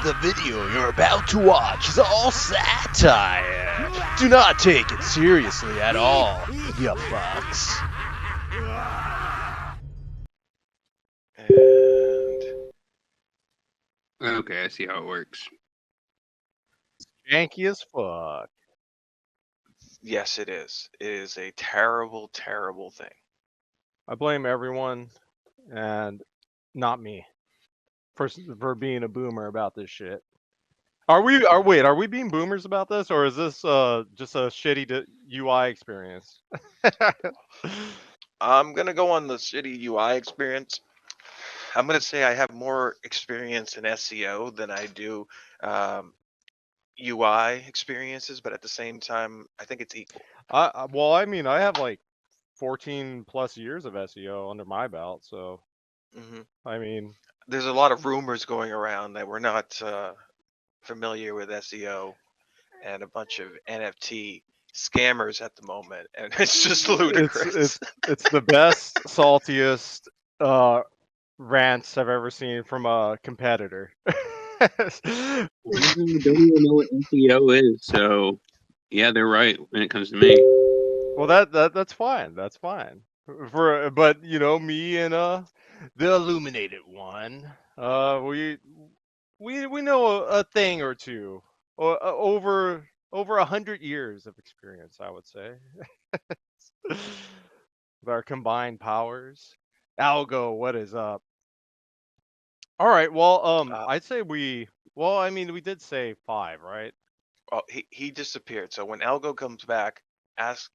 The video you're about to watch is all satire. Do not take it seriously at all, you fucks. And Okay, I see how it works. Janky as fuck. yes, it is. It is a terrible, terrible thing. I blame everyone and not me for being a boomer about this shit. Are we being boomers about this, or is this just a shitty UI experience? I'm gonna go on the shitty UI experience. I'm gonna say I have more experience in SEO than I do UI experiences, but at the same time, I think it's equal. Well, I mean, I have like 14 plus years of SEO under my belt, so hmm I mean, There's a lot of rumors going around that we're not familiar with SEO and a bunch of NFT scammers at the moment, and it's just ludicrous. it's the best, saltiest rants I've ever seen from a competitor. I don't even know what SEO is, so yeah, they're right when it comes to me. Well, that's fine. That's fine. But you know, me and the illuminated one, we know a thing or two, over 100 years of experience, I would say, with our combined powers. Algo, what is up? All right. Well, I'd say we. Well, I mean, we did say 5, right? Oh, he disappeared. So when Algo comes back,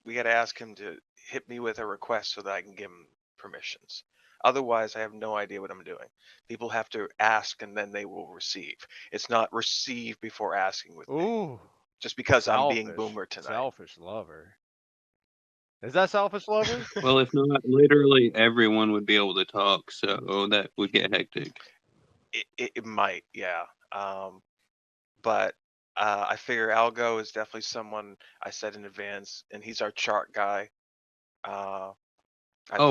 we got to ask him to hit me with a request so that I can give him permissions. Otherwise, I have no idea what I'm doing. People have to ask and then they will receive. It's not receive before asking with me. Ooh, Just because I'm being selfish, boomer tonight. selfish lover. Is that selfish lover? Well, if not, literally everyone would be able to talk, so that would get hectic. It might, yeah. But I figure Algo is definitely someone I said in advance, and he's our chart guy. Oh,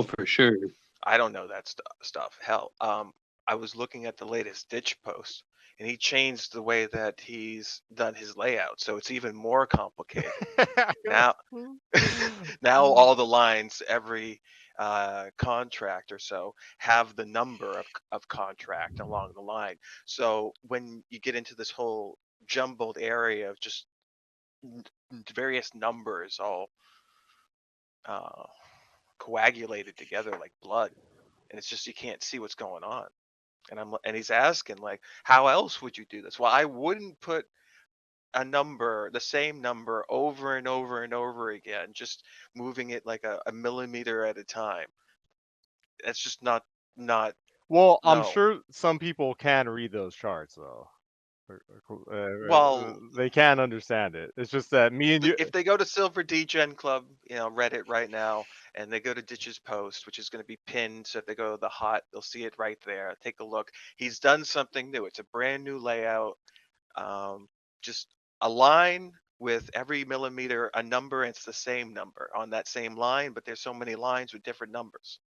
for sure. I don't know that stuff. Hell, I was looking at the latest ditch post, and he changed the way that he's done his layout, so it's even more complicated. Now, now all the lines, every contract or so, have the number of contract along the line. So when you get into this whole jumbled area of just various numbers all coagulated together like blood, and it's just you can't see what's going on. And he's asking like, how else would you do this? Well, I wouldn't put a number, the same number, over and over and over again, just moving it like a millimeter at a time. That's just not. Well, I'm No. sure some people can read those charts though. Well, They can understand it. It's just that me and you. if they go to SilverDegenClub, Reddit right now, and they go to Ditch's post, which is going to be pinned, so if they go to the hot, they'll see it right there. Take a look. He's done something new. It's a brand new layout. Just a line with every millimeter a number, and it's the same number on that same line, but there's so many lines with different numbers.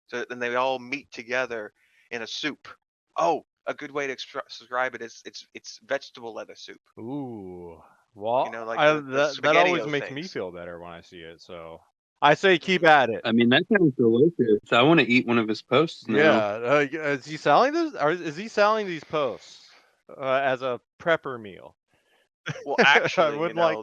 So then they all meet together in a soup. Oh, a good way to describe it is it's vegetable lettuce soup. Ooh, well, Like that always makes me feel better when I see it. So I say keep at it. I mean, that sounds delicious. I want to eat one of his posts now. Yeah, is he selling this? Or is he selling these posts as a prepper meal? Well, actually, like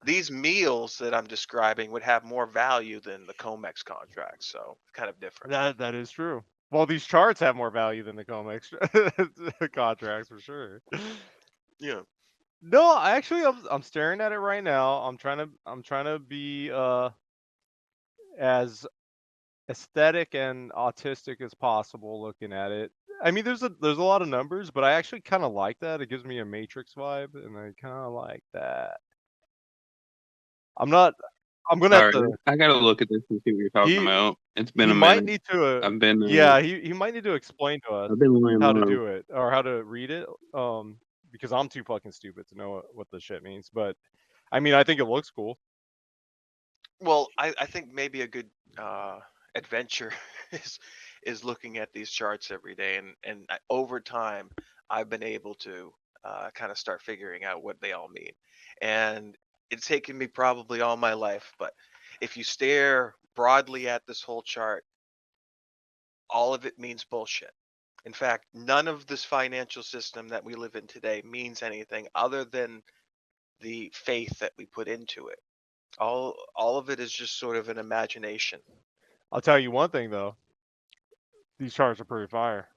these meals that I'm describing would have more value than the Comex contracts, so kind of different. that is true. Well, these charts have more value than the Comex contracts for sure. Yeah. No, actually, I'm staring at it right now. I'm trying to be as aesthetic and autistic as possible looking at it. I mean, there's a lot of numbers, but I actually kind of like that. It gives me a Matrix vibe, and I kind of like that. I'm gonna have to. I gotta look at this and see what you're talking about. It's been a minute. Might need to. I've been. Yeah, he might need to explain to us I've been how to do it or how to read it. Because I'm too fucking stupid to know what the shit means. But I mean, I think it looks cool. Well, I think maybe a good adventure is looking at these charts every day, and over time, I've been able to kind of start figuring out what they all mean. And it's taken me probably all my life, but if you stare broadly at this whole chart, all of it means bullshit. In fact, none of this financial system that we live in today means anything other than the faith that we put into it. All of it is just sort of an imagination. I'll tell you one thing though. These charts are pretty fire.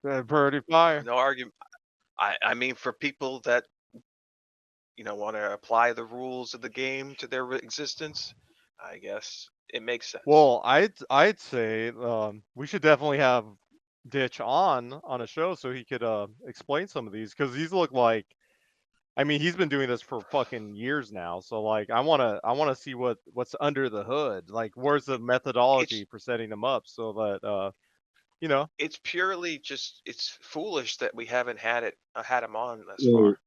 They're pretty fire. No argument. I mean, for people that want to apply the rules of the game to their existence, I guess it makes sense. Well, I'd say we should definitely have Ditch on a show so he could explain some of these, because these look like, I mean, he's been doing this for fucking years now. So like, I wanna see what's under the hood. Like, where's the methodology for setting them up so that you know. It's purely just it's foolish that we haven't had him on thus Well, far.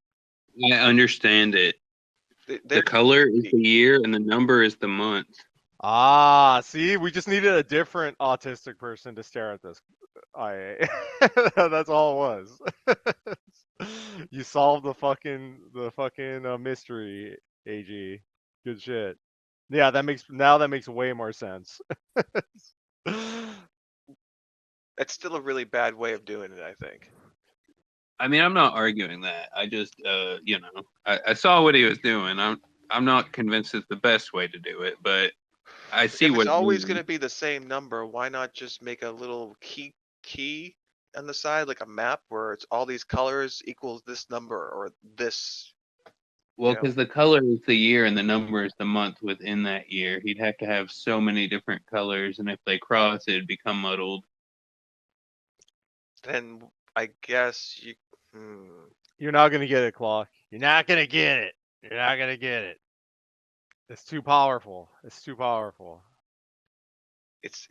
I understand it. The They're color is the year and the number is the month. Ah, see, we just needed a different autistic person to stare at this. That's all it was. You solved the fucking mystery, AG. Good shit. Yeah, that makes way more sense. That's still a really bad way of doing it, I think. I mean, I'm not arguing that. I just, I saw what he was doing. I'm not convinced it's the best way to do it, but I see If what it's it always means. going to be the same number, why not just make a little key on the side, like a map where it's all these colors equals this number or this? Well, because the color is the year and the number is the month within that year. He'd have to have so many different colors, and if they cross, it'd become muddled. Then I guess You're not gonna get it, Clock. You're not gonna get it. You're not gonna get it. It's too powerful. It's too powerful.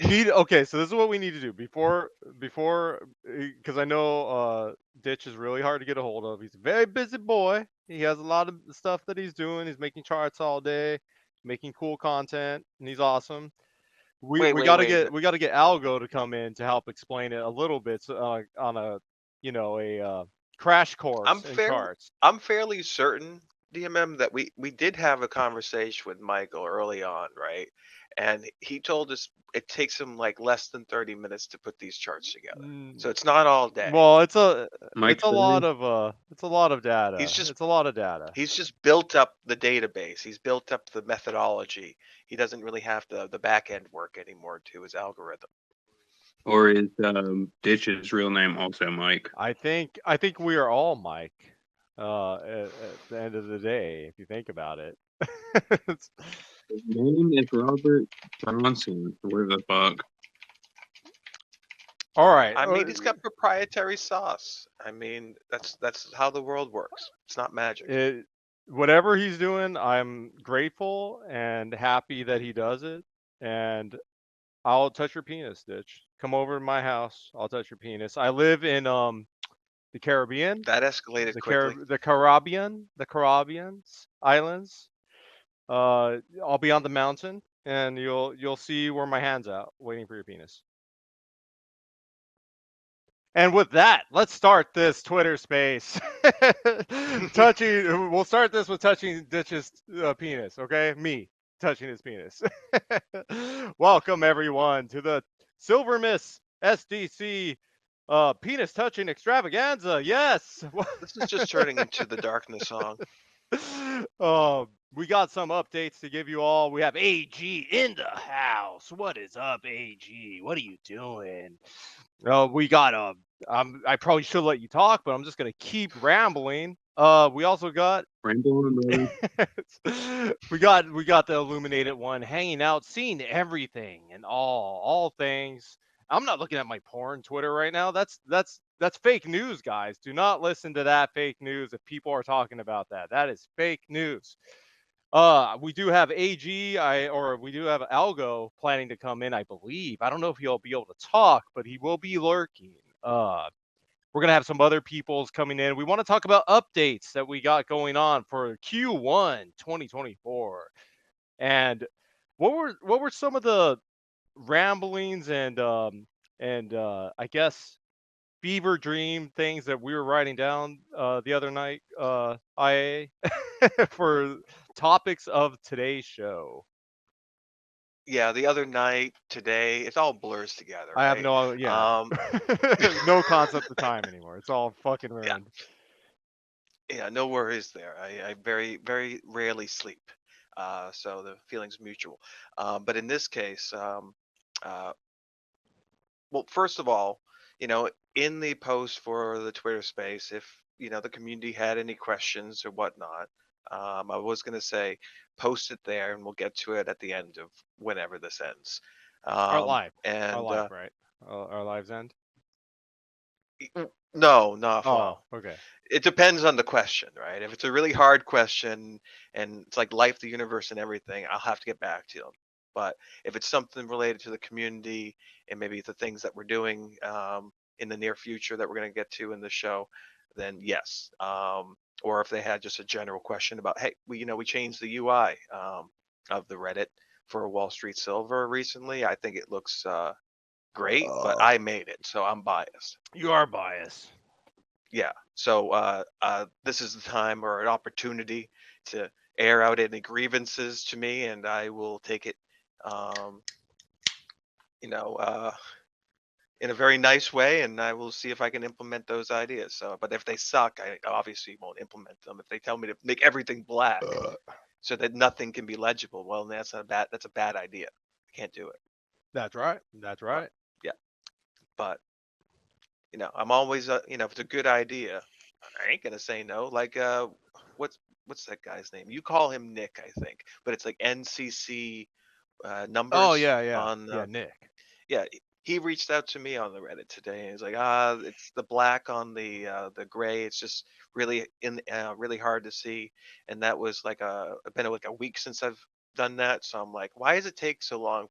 Okay, so this is what we need to do before, because I know Ditch is really hard to get a hold of. He's a very busy boy. He has a lot of stuff that he's doing. He's making charts all day, making cool content, and he's awesome. We gotta get Algo to come in to help explain it a little bit, on a crash course in charts. I'm fairly certain, DMM, that we did have a conversation with Michael early on, right? And he told us it takes him like less than 30 minutes to put these charts together. So it's not all day. Well, it's a lot of data. It's a lot of data. He's just built up the database. He's built up the methodology. He doesn't really have the back end work anymore to his algorithm. Or is Ditch's real name also Mike? I think we are all Mike. At the end of the day, if you think about it. His name is Robert Bronson. Where the fuck? All right. I mean, he's got proprietary sauce. I mean, that's how the world works. It's not magic. Whatever he's doing, I'm grateful and happy that he does it. And I'll touch your penis, Ditch. Come over to my house. I'll touch your penis. I live in the Caribbean. That escalated quickly. The Caribbean islands. I'll be on the mountain, and you'll see where my hand's out, waiting for your penis. And with that, let's start this Twitter space. We'll start this with touching Ditch's penis, okay? Me touching his penis. Welcome everyone to the Silvermas SDC penis touching extravaganza. Yes. This is just turning into the darkness song. We got some updates to give you all. We have AG in the house. What is up, AG? What are you doing? We got I probably should let you talk, but I'm just gonna keep rambling. We also got rambling. we got the illuminated one hanging out, seeing everything and all things. I'm not looking at my porn Twitter right now. That's fake news, guys. Do not listen to that fake news if people are talking about that. That is fake news. We do have AG, we do have Algo planning to come in, I believe. I don't know if he'll be able to talk, but he will be lurking. We're gonna have some other peoples coming in. We want to talk about updates that we got going on for Q1 2024, and what were some of the ramblings and I guess fever dream things that we were writing down the other night, IA, for topics of today's show. Yeah, the other night, today, it all blurs together, I have right? no, no concept of time anymore. It's all fucking Yeah, ruined. yeah, no worries there. I very, very rarely sleep, so the feeling's mutual. But in this case, uh, well, first of all, in the post for the Twitter space, if the community had any questions or whatnot, I was going to say post it there, and we'll get to it at the end of whenever this ends. Our life, And right? Our lives end. no, no, Oh, well, okay. it depends on the question, right? If it's a really hard question and it's like life, the universe, and everything, I'll have to get back to them. But if it's something related to the community and maybe the things that we're doing in the near future that we're going to get to in the show, then yes. Or if they had just a general question about, hey, we changed the UI of the Reddit for Wall Street Silver recently. I think it looks great, but I made it, so I'm biased. You are biased. Yeah. So this is the time or an opportunity to air out any grievances to me, and I will take it, um, you know, uh, in a very nice way, and I will see if I can implement those ideas. So, but if they suck, I obviously won't implement them. If they tell me to make everything black so that nothing can be legible, well, that's a bad idea. I can't do it. That's right. That's But right. yeah, but I'm always, if it's a good idea, I ain't gonna say no. Like, what's that guy's name? You call him Nick, I think, but it's like NCC Oh numbers yeah, yeah, on. yeah. Nick. Yeah, he reached out to me on the Reddit today, and he's like, it's the black on the gray. It's just really hard to see, and that was like been like a week since I've done that. So I'm like, why does it take so long,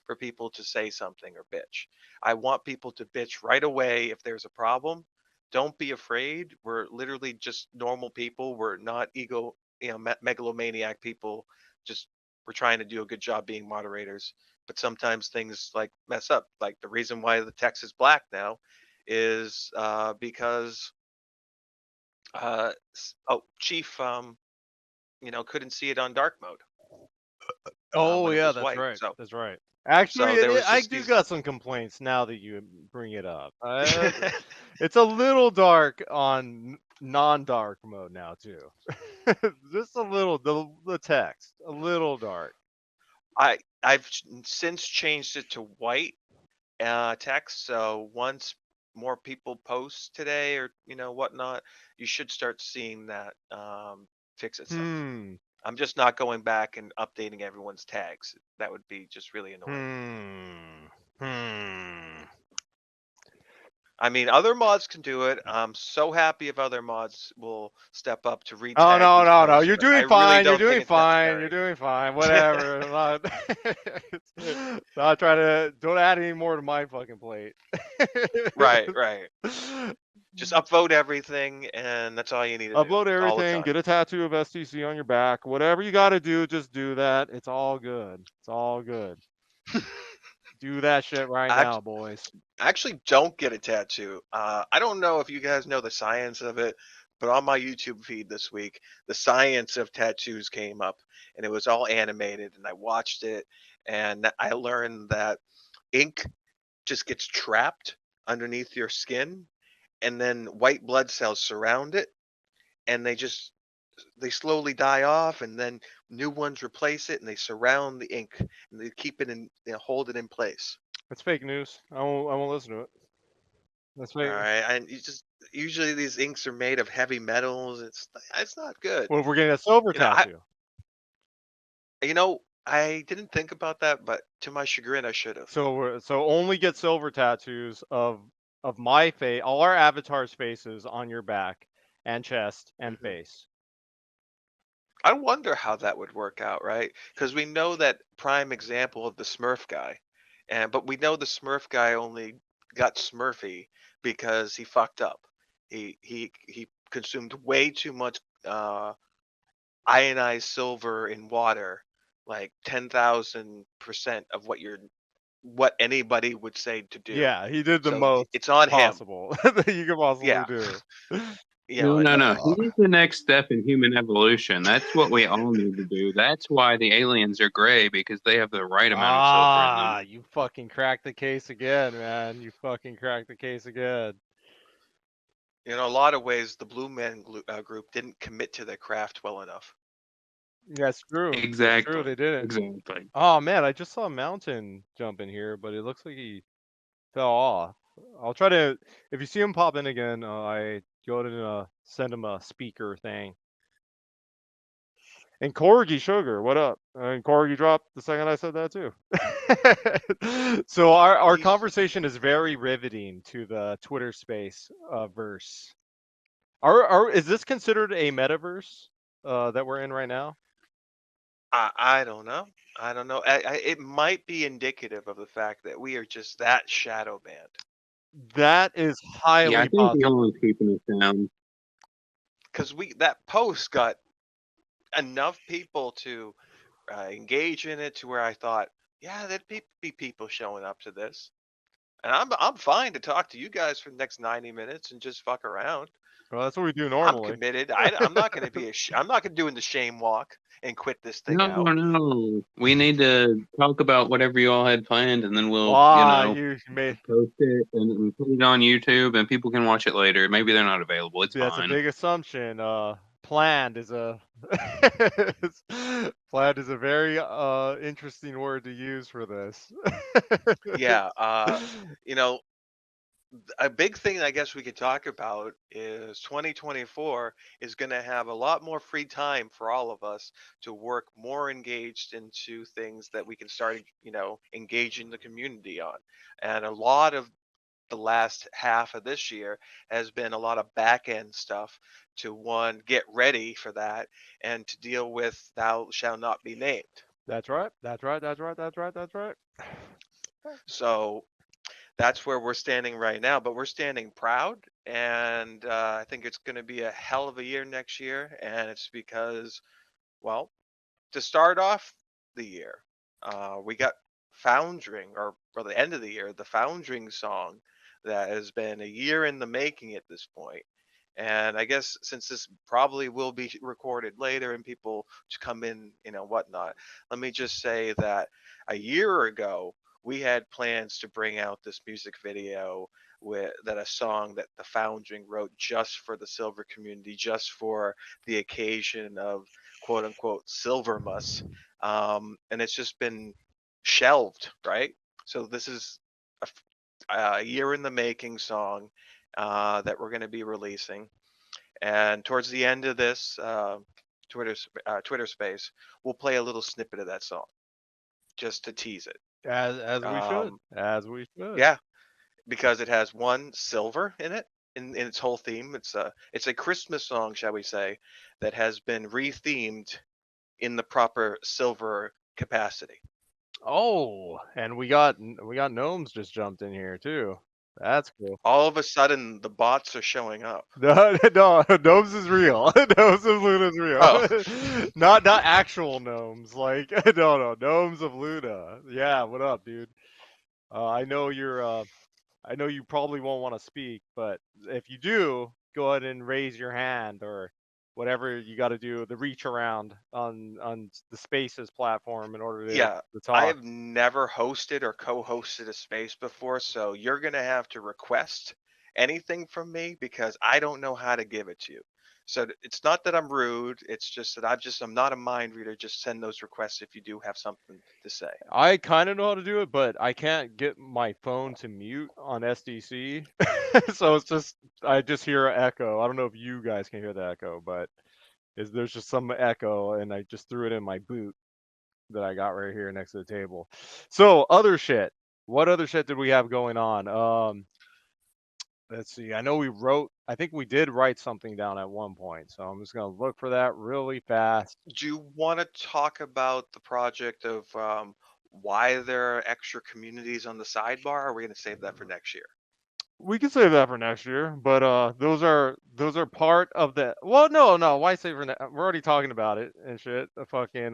for people to say something or bitch? I want people to bitch right away if there's a problem. Don't be afraid. We're literally just normal people. We're not megalomaniac people. Just we're trying to do a good job being moderators, but sometimes things like mess up. Like the reason why the text is black now is because Chief couldn't see it on dark mode Oh when it yeah, was that's white. right. So That's right. Actually, there was I just do these. got some complaints now that you bring it up. It's a little dark on non-dark mode now too. Just a little, the text, a little dark. I've since changed it to white text. So once more people post today or whatnot, you should start seeing that fix itself. Hmm. I'm just not going back and updating everyone's tags. That would be just really annoying. I mean, other mods can do it. I'm so happy if other mods will step up to Oh retag these no. posts, You're but I doing really fine. You're don't think doing it's fine. You're necessary. doing fine. Whatever. Not trying to. Don't add any more to my fucking plate. Right. Just upvote everything, and that's all you need to do Upload all the everything. time. Get a tattoo of STC on your back. Whatever you got to do, just do that. It's all good. It's all good. Do that shit right I now, boys. actually don't get a tattoo. I don't know if you guys know the science of it, but on my YouTube feed this week, the science of tattoos came up, and it was all animated, and I watched it, and I learned that ink just gets trapped underneath your skin, and then white blood cells surround it, and they slowly die off, and then new ones replace it, and they surround the ink, and they keep it in, hold it in place. It's fake news. I won't listen to it. That's All fake. right, and you just usually these inks are made of heavy metals. It's not good. Well, if we're getting a silver You know, I tattoo. I didn't think about that, but to my chagrin, I should have. So only get silver tattoos of my face, all our avatars' faces on your back and chest and hmm face. I wonder how that would work out, right? Because we know that prime example of the Smurf guy, but we know the Smurf guy only got Smurfy because he fucked up. He consumed way too much ionized silver in water, like 10,000% of what you're what anybody would say to do. Yeah, he did the So most it's on him. possible that you could possibly Yeah. do. You No, know, no, and no. He's the next step in human evolution. That's what we all need to do. That's why the aliens are gray, because they have the right amount of silver in them. You fucking cracked the case again, man. You fucking cracked the case again. in a lot of ways, the Blue Man group didn't commit to their craft well enough. That's true. That's true. Exactly. They didn't. Exactly. Oh man, I just saw a mountain jump in here, but it looks like he fell off. I'll try to. If you see him pop in again, I go to send him a speaker thing. And Corgi Sugar, what up? And Corgi dropped the second I said that too. So our He's- conversation is very riveting to the Twitter space verse. Is this considered a metaverse that we're in right now? I don't know. I don't know. It might be indicative of the fact that we are just that shadow band. That is highly Yeah, I think the possible. only keeping us down. Because that post got enough people to engage in it to where I thought, yeah, there'd be people showing up to this, and I'm fine to talk to you guys for the next 90 minutes and just fuck around. Well, that's what we do I'm normally. committed. I'm not going to be I'm not going to doing the shame walk and quit this thing No, out. no. We need to talk about whatever you all had planned, and then we'll, You made post it and put it on YouTube, and people can watch it later. Maybe they're not available. It's that's a fine. big assumption. Planned is a planned is a very interesting word to use for this. Yeah, you know, a big thing I guess we could talk about is 2024 is going to have a lot more free time for all of us to work more engaged into things that we can start, engaging the community on. And a lot of the last half of this year has been a lot of back end stuff to one, get ready for that, and to deal with thou shall not be named. That's right. That's right. That's right. That's right. That's right. So that's where we're standing right now, but we're standing proud, and I think it's going to be a hell of a year next year. And it's because, well, to start off the year, we got Foundring, or the end of the year, the Foundring song that has been a year in the making at this point. And I guess since this probably will be recorded later and people to come in, whatnot, let me just say that a year ago, we had plans to bring out this music video with a song that the Foundring wrote just for the silver community, just for the occasion of quote unquote Silvermas. And it's just been shelved, right? So this is a year in the making song that we're going to be releasing. And towards the end of this Twitter space, we'll play a little snippet of that song just to tease it. As we should. As we should. Yeah, because it has one silver in it in its whole theme. It's a Christmas song, shall we say, that has been rethemed in the proper silver capacity. Oh, and we got gnomes just jumped in here too. That's cool. All of a sudden, the bots are showing up. No, gnomes is real. Gnomes of Luna is real. Oh. not actual gnomes. Like no, gnomes of Luna. Yeah, what up, dude? I know I know you probably won't want to speak, but if you do, go ahead and raise your hand or whatever you got to do, the reach around on the Spaces platform in order to talk. I have never hosted or co-hosted a space before, so you're gonna have to request anything from me because I don't know how to give it to you. So it's not that I'm rude, it's just that I'm not a mind reader. Just send those requests if you do have something to say. I kind of know how to do it, but I can't get my phone to mute on SDC. So I just hear an echo. I don't know if you guys can hear the echo, but there's just some echo, and I just threw it in my boot that I got right here next to the table. So other shit. What other shit did we have going on? Let's see. I think we did write something down at one point, so I'm just gonna look for that really fast. Do you want to talk about the project of why there are extra communities on the sidebar, or are we going to save that for next year? We can save that for next year, but those are part of the. Well, no, why save for? We're already talking about it and shit. The fucking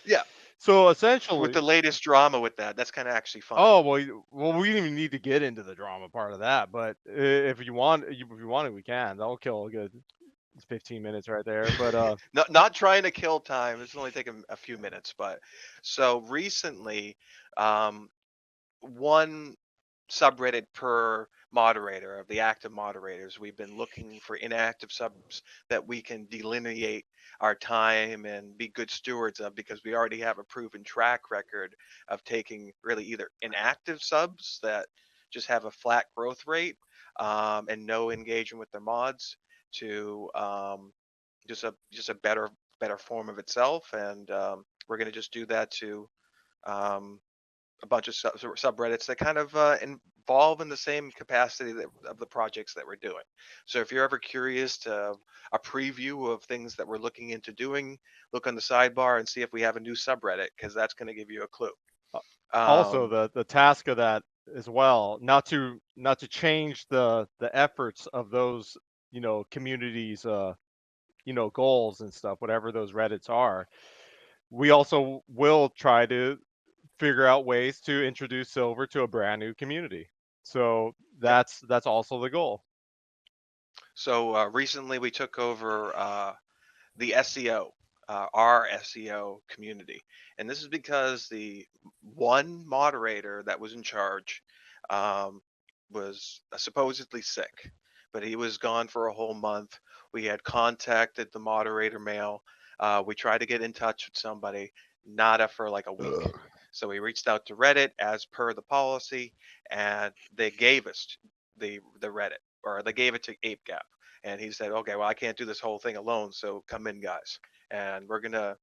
Yeah, So with essentially, the latest drama with that, that's kind of actually funny. oh well, we didn't even need to get into the drama part of that. But if you want, if you want it, we can. That'll kill a good 15 minutes right there. But Not trying to kill time. It's only taking a few minutes, but so recently, um, one subreddit per moderator of the active moderators. We've been looking for inactive subs that we can delineate our time and be good stewards of because we already have a proven track record of taking really either inactive subs that just have a flat growth rate and no engagement with their mods to just a better form of itself, and we're going to just do that to um, a bunch of subreddits that kind of involve in the same capacity of the projects that we're doing. So if you're ever curious to a preview of things that we're looking into doing, look on the sidebar and see if we have a new subreddit because that's going to give you a clue. also Um, the task of that as well, not to change the efforts of those communities, goals and stuff, whatever those Reddits are. We also will try to figure out ways to introduce silver to a brand new community. So yep. that's also the goal. So recently we took over the SEO, our SEO community. And this is because the one moderator that was in charge was supposedly sick, but he was gone for a whole month. We had contacted the moderator mail. We tried to get in touch with somebody, nada for like a week. So we reached out to Reddit as per the policy, and they gave us the Reddit, or they gave it to ApeGap. And he said, okay, well, I can't do this whole thing alone, so come in, guys. And we're going to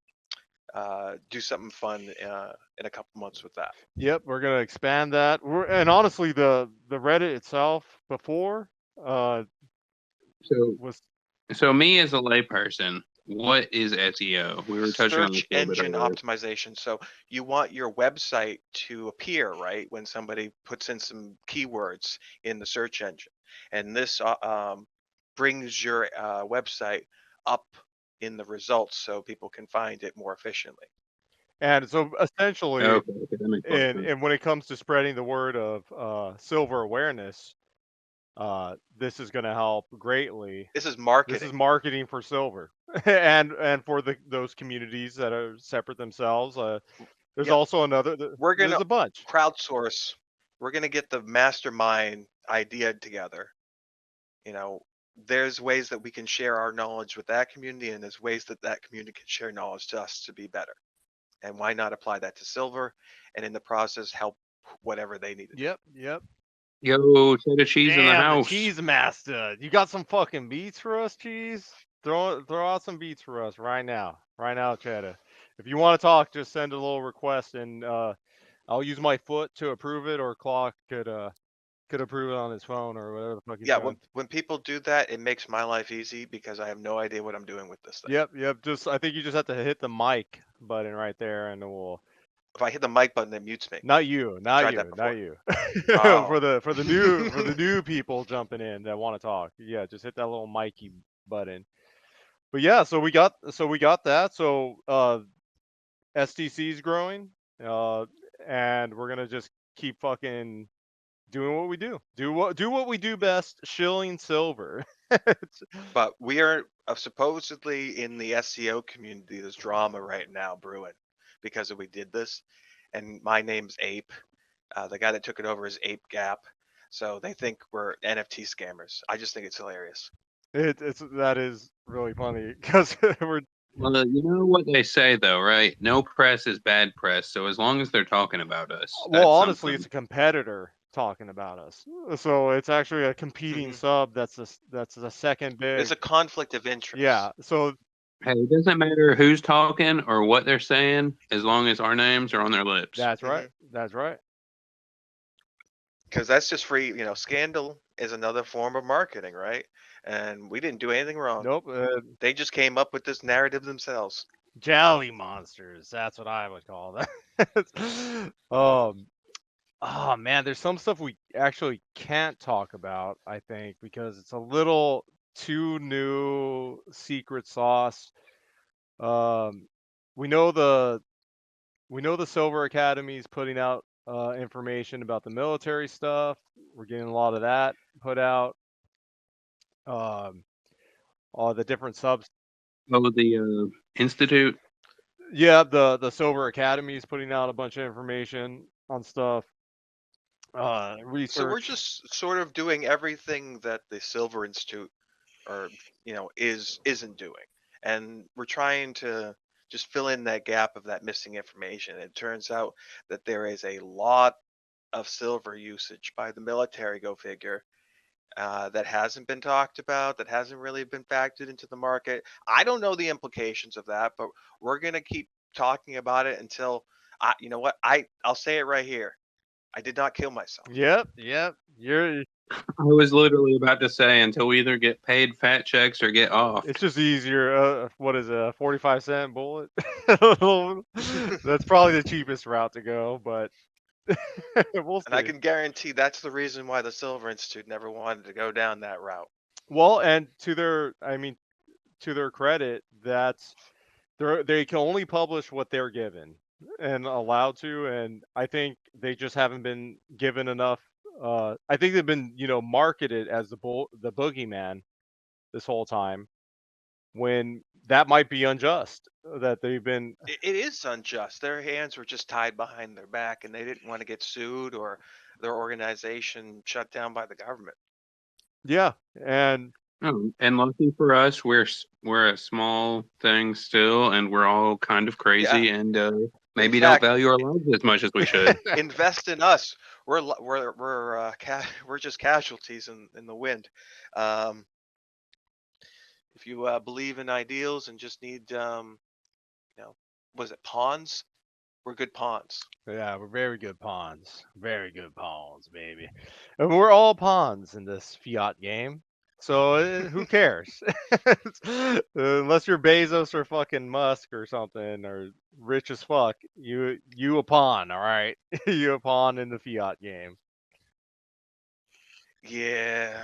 do something fun in a couple months with that. Yep, we're gonna expand that. And honestly, the Reddit itself before So, was so me as a layperson, what is SEO? We were touching on this Search a little bit engine earlier. optimization. So you want your website to appear, right, when somebody puts in some keywords in the search engine. And this brings your website up in the results so people can find it more efficiently. and so essentially, Okay, that makes a lot of sense. and when it comes to spreading the word of silver awareness, this is going to help greatly. This is This marketing. is marketing for silver, and for those communities that are separate themselves. There's Yep. also another. We're going There's to a bunch. crowdsource. We're going to get the mastermind idea together. You know, there's ways that we can share our knowledge with that community, and there's ways that that community can share knowledge to us to be better. And why not apply that to silver, and in the process help whatever they need to do. Yep. Yo, cheddar cheese in the Damn, house. Cheese Master. You got some fucking beats for us, Cheese? Throw out some beats for us right now. Right now, Cheddar. If you want to talk, just send a little request and I'll use my foot to approve it, or Clock could approve it on his phone or whatever the fuck he's Yeah, doing. when people do that, it makes my life easy because I have no idea what I'm doing with this thing. Yep. Just I think you just have to hit the mic button right there and we'll If I hit the mic button, it mutes me. not you. Tried that before. Oh. for the new people jumping in that want to talk. Yeah, just hit that little micy button. But yeah, so we got that. So STC's growing, and we're gonna just keep fucking doing what we do. Do what we do best, shilling silver. But we are supposedly in the SEO community. There's drama right now brewing because we did this, and my name's Ape. The guy that took it over is Ape Gap. So they think we're NFT scammers. I just think it's hilarious. That is really funny because we're Well, you know what they say though, right? No press is bad press. So as long as they're talking about us, well, honestly, something. it's a competitor talking about us. So it's actually a competing sub. That's the second big. It's a conflict of interest. Yeah. So Hey, it doesn't matter who's talking or what they're saying, as long as our names are on their lips. that's right. That's right. Because that's just free. Scandal is another form of marketing, right? And we didn't do anything wrong. Nope. They just came up with this narrative themselves. Jelly monsters. That's what I would call them. Oh man, there's some stuff we actually can't talk about, I think, because it's a little too new secret sauce. Um, we know the Silver Academy is putting out information about the military stuff. We're getting a lot of that put out. Um, all the different subs. Oh, the institute. Yeah, the Silver Academy is putting out a bunch of information on stuff. So we're Research. just sort of doing everything that the Silver Institute or isn't doing, and we're trying to just fill in that gap of that missing information. It turns out that there is a lot of silver usage by the military, go figure, that hasn't been talked about, that hasn't really been factored into the market. I don't know the implications of that, but we're gonna keep talking about it until you know what, I'll say it right here. I did not kill myself. Yep. You're. I was literally about to say until we either get paid fat checks or get off. It's just easier. What is a 45-cent bullet? That's probably the cheapest route to go, but we'll And I see. can guarantee that's the reason why the Silver Institute never wanted to go down that route. Well, and to their credit, they can only publish what they're given and allowed to, and I think they just haven't been given enough. I think they've been, marketed as the boogeyman this whole time, when that might be unjust. That they've been. It is unjust. Their hands were just tied behind their back and they didn't want to get sued or their organization shut down by the government. Yeah, and Oh, and lucky for us, we're a small thing still, and we're all kind of crazy, and maybe don't fact- value our lives as much as we should. Invest in us. We're just casualties in the wind. If you believe in ideals and just need was it pawns? We're good pawns. yeah, we're very good pawns. Very good pawns, baby. And we're all pawns in this fiat game. So who cares? Unless you're Bezos or fucking Musk or something, or rich as fuck, you a pawn, all right? You a pawn in the fiat game. Yeah.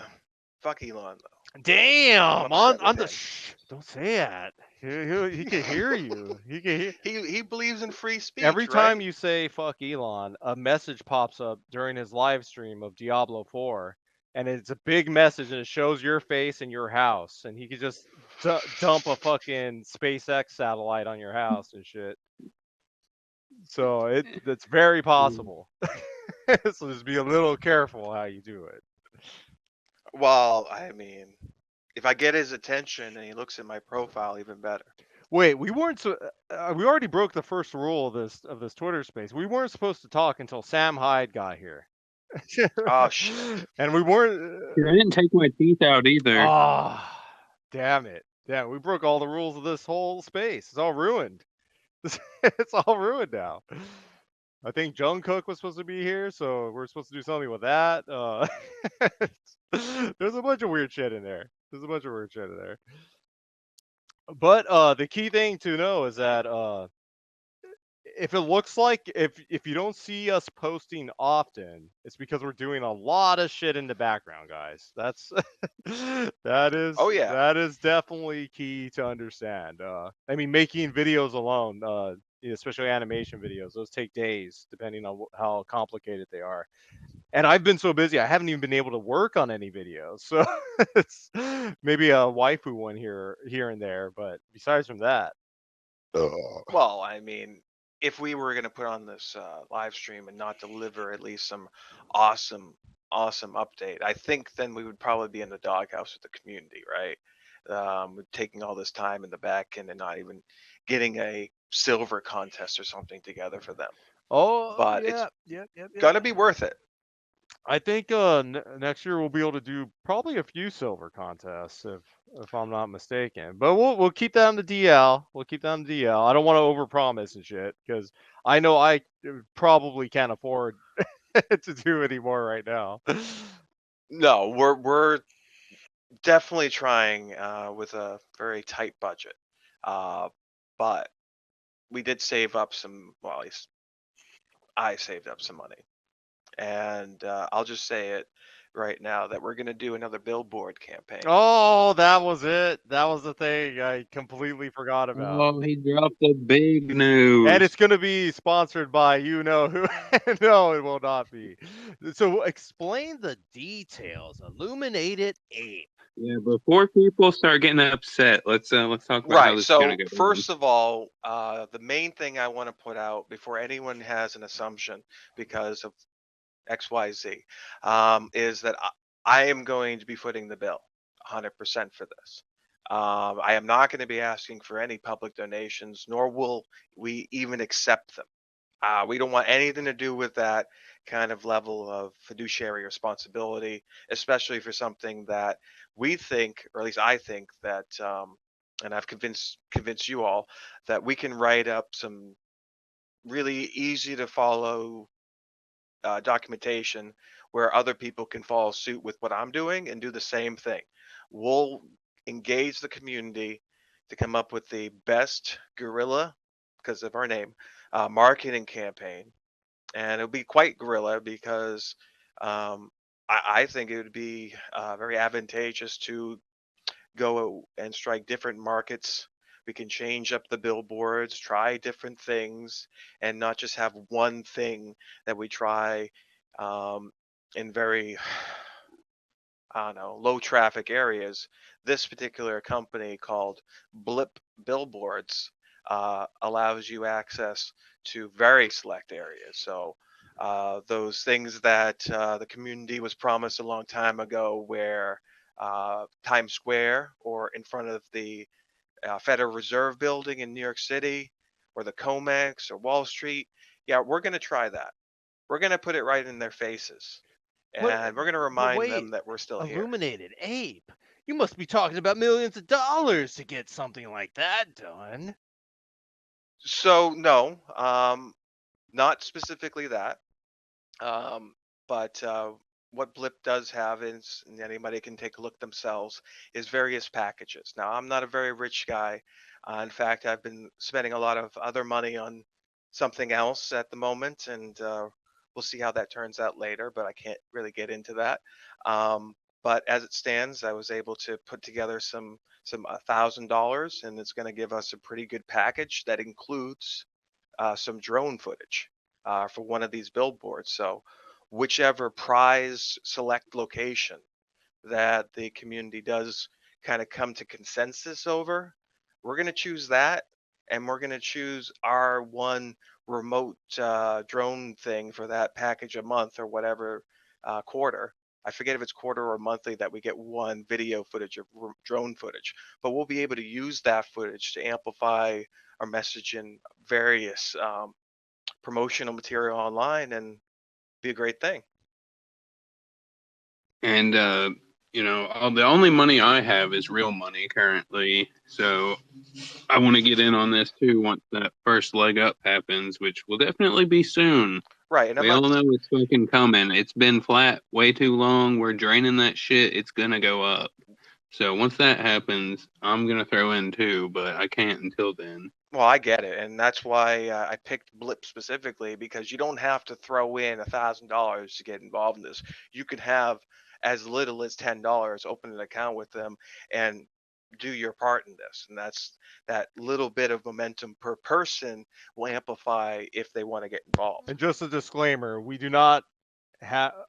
Fuck Elon though. Damn! I'm upset On with the him. don't say that. He can hear you. He can hear. He believes in free speech, Every right? time you say "fuck Elon," a message pops up during his live stream of Diablo 4, and it's a big message, and it shows your face and your house, and he could just dump a fucking SpaceX satellite on your house and shit. So it's very possible. So just be a little careful how you do it. Well, I mean, if I get his attention and he looks at my profile, even better. Wait, we weren't. We already broke the first rule of this Twitter space. We weren't supposed to talk until Sam Hyde got here. Oh shit! And we weren't. I didn't take my teeth out either. Ah, damn it! Damn, we broke all the rules of this whole space. It's all ruined. It's all ruined now. I think Jungkook was supposed to be here, so we're supposed to do something with that. There's a bunch of weird shit in there. But the key thing to know is that if it looks like if you don't see us posting often, it's because we're doing a lot of shit in the background, guys. That's Oh yeah. that is definitely key to understand. I mean, making videos alone, especially animation videos, those take days depending on how complicated they are. And I've been so busy, I haven't even been able to work on any videos. So it's maybe a waifu one here and there, but besides from that, Well, I mean, if we were going to put on this live stream and not deliver at least some awesome update, I think then we would probably be in the doghouse with the community, right? Taking all this time in the back end and not even getting a silver contest or something together for them. But it's gonna be worth it. I think next year we'll be able to do probably a few silver contests if I'm not mistaken. But we'll keep that on the DL. We'll keep that on the DL. I don't want to overpromise and shit because I know I probably can't afford to do any more right now. No, we're definitely trying with a very tight budget. But we did save up some. Well, at least I saved up some money. And I'll just say it right now that we're going to do another billboard campaign. Oh, that was it. That was the thing I completely forgot about. Oh, he dropped the big news. And it's going to be sponsored by you know who. No, it will not be. So explain the details. Illuminate it, Ape. Yeah, before people start getting upset, let's talk about how Right. this is So gonna go. first of all, the main thing I want to put out before anyone has an assumption because of XYZ, is that I am going to be footing the bill 100% for this. I am not going to be asking for any public donations, nor will we even accept them. We don't want anything to do with that kind of level of fiduciary responsibility, especially for something that we think, or at least I think that, and I've convinced you all that we can write up some really easy to follow documentation where other people can follow suit with what I'm doing and do the same thing. We'll engage the community to come up with the best guerrilla, because of our name, marketing campaign. And it'll be quite guerrilla because I think it would be very advantageous to go and strike different markets. We can change up the billboards, try different things, and not just have one thing that we try in very, I don't know, low traffic areas. This particular company called Blip Billboards allows you access to very select areas. So those things that the community was promised a long time ago, where Times Square or in front of the Federal Reserve Building in New York City, or the Comex or Wall Street. Yeah, we're going to try that. We're going to put it right in their faces. And we're going to But remind them wait, that we're still here. Illuminated Ape. You must be talking about millions of dollars to get something like that done. So, no, not specifically that. But what Blip does have is, and anybody can take a look themselves, is various packages. Now, I'm not a very rich guy. In fact, I've been spending a lot of other money on something else at the moment, and we'll see how that turns out later, but I can't really get into that. But as it stands, I was able to put together some $1,000, and it's going to give us a pretty good package that includes some drone footage for one of these billboards. So whichever prize select location that the community does kind of come to consensus over, we're going to choose that, and we're going to choose our one remote drone thing for that package a month or whatever quarter. I forget if it's quarter or monthly that we get one video footage of drone footage, but we'll be able to use that footage to amplify our message in various promotional material online and be a great thing. And the only money I have is real money currently. So I want to get in on this too once that first leg up happens, which will definitely be soon. Right, and I'm We all not. know it's fucking coming. It's been flat way too long. We're draining that shit. It's gonna go up. So once that happens, I'm gonna throw in too, but I can't until then. Well, I get it, and that's why I picked Blip specifically, because you don't have to throw in $1,000 to get involved in this. You could have as little as $10, open an account with them, and do your part in this. And that's that little bit of momentum per person will amplify if they want to get involved. And just a disclaimer, we do not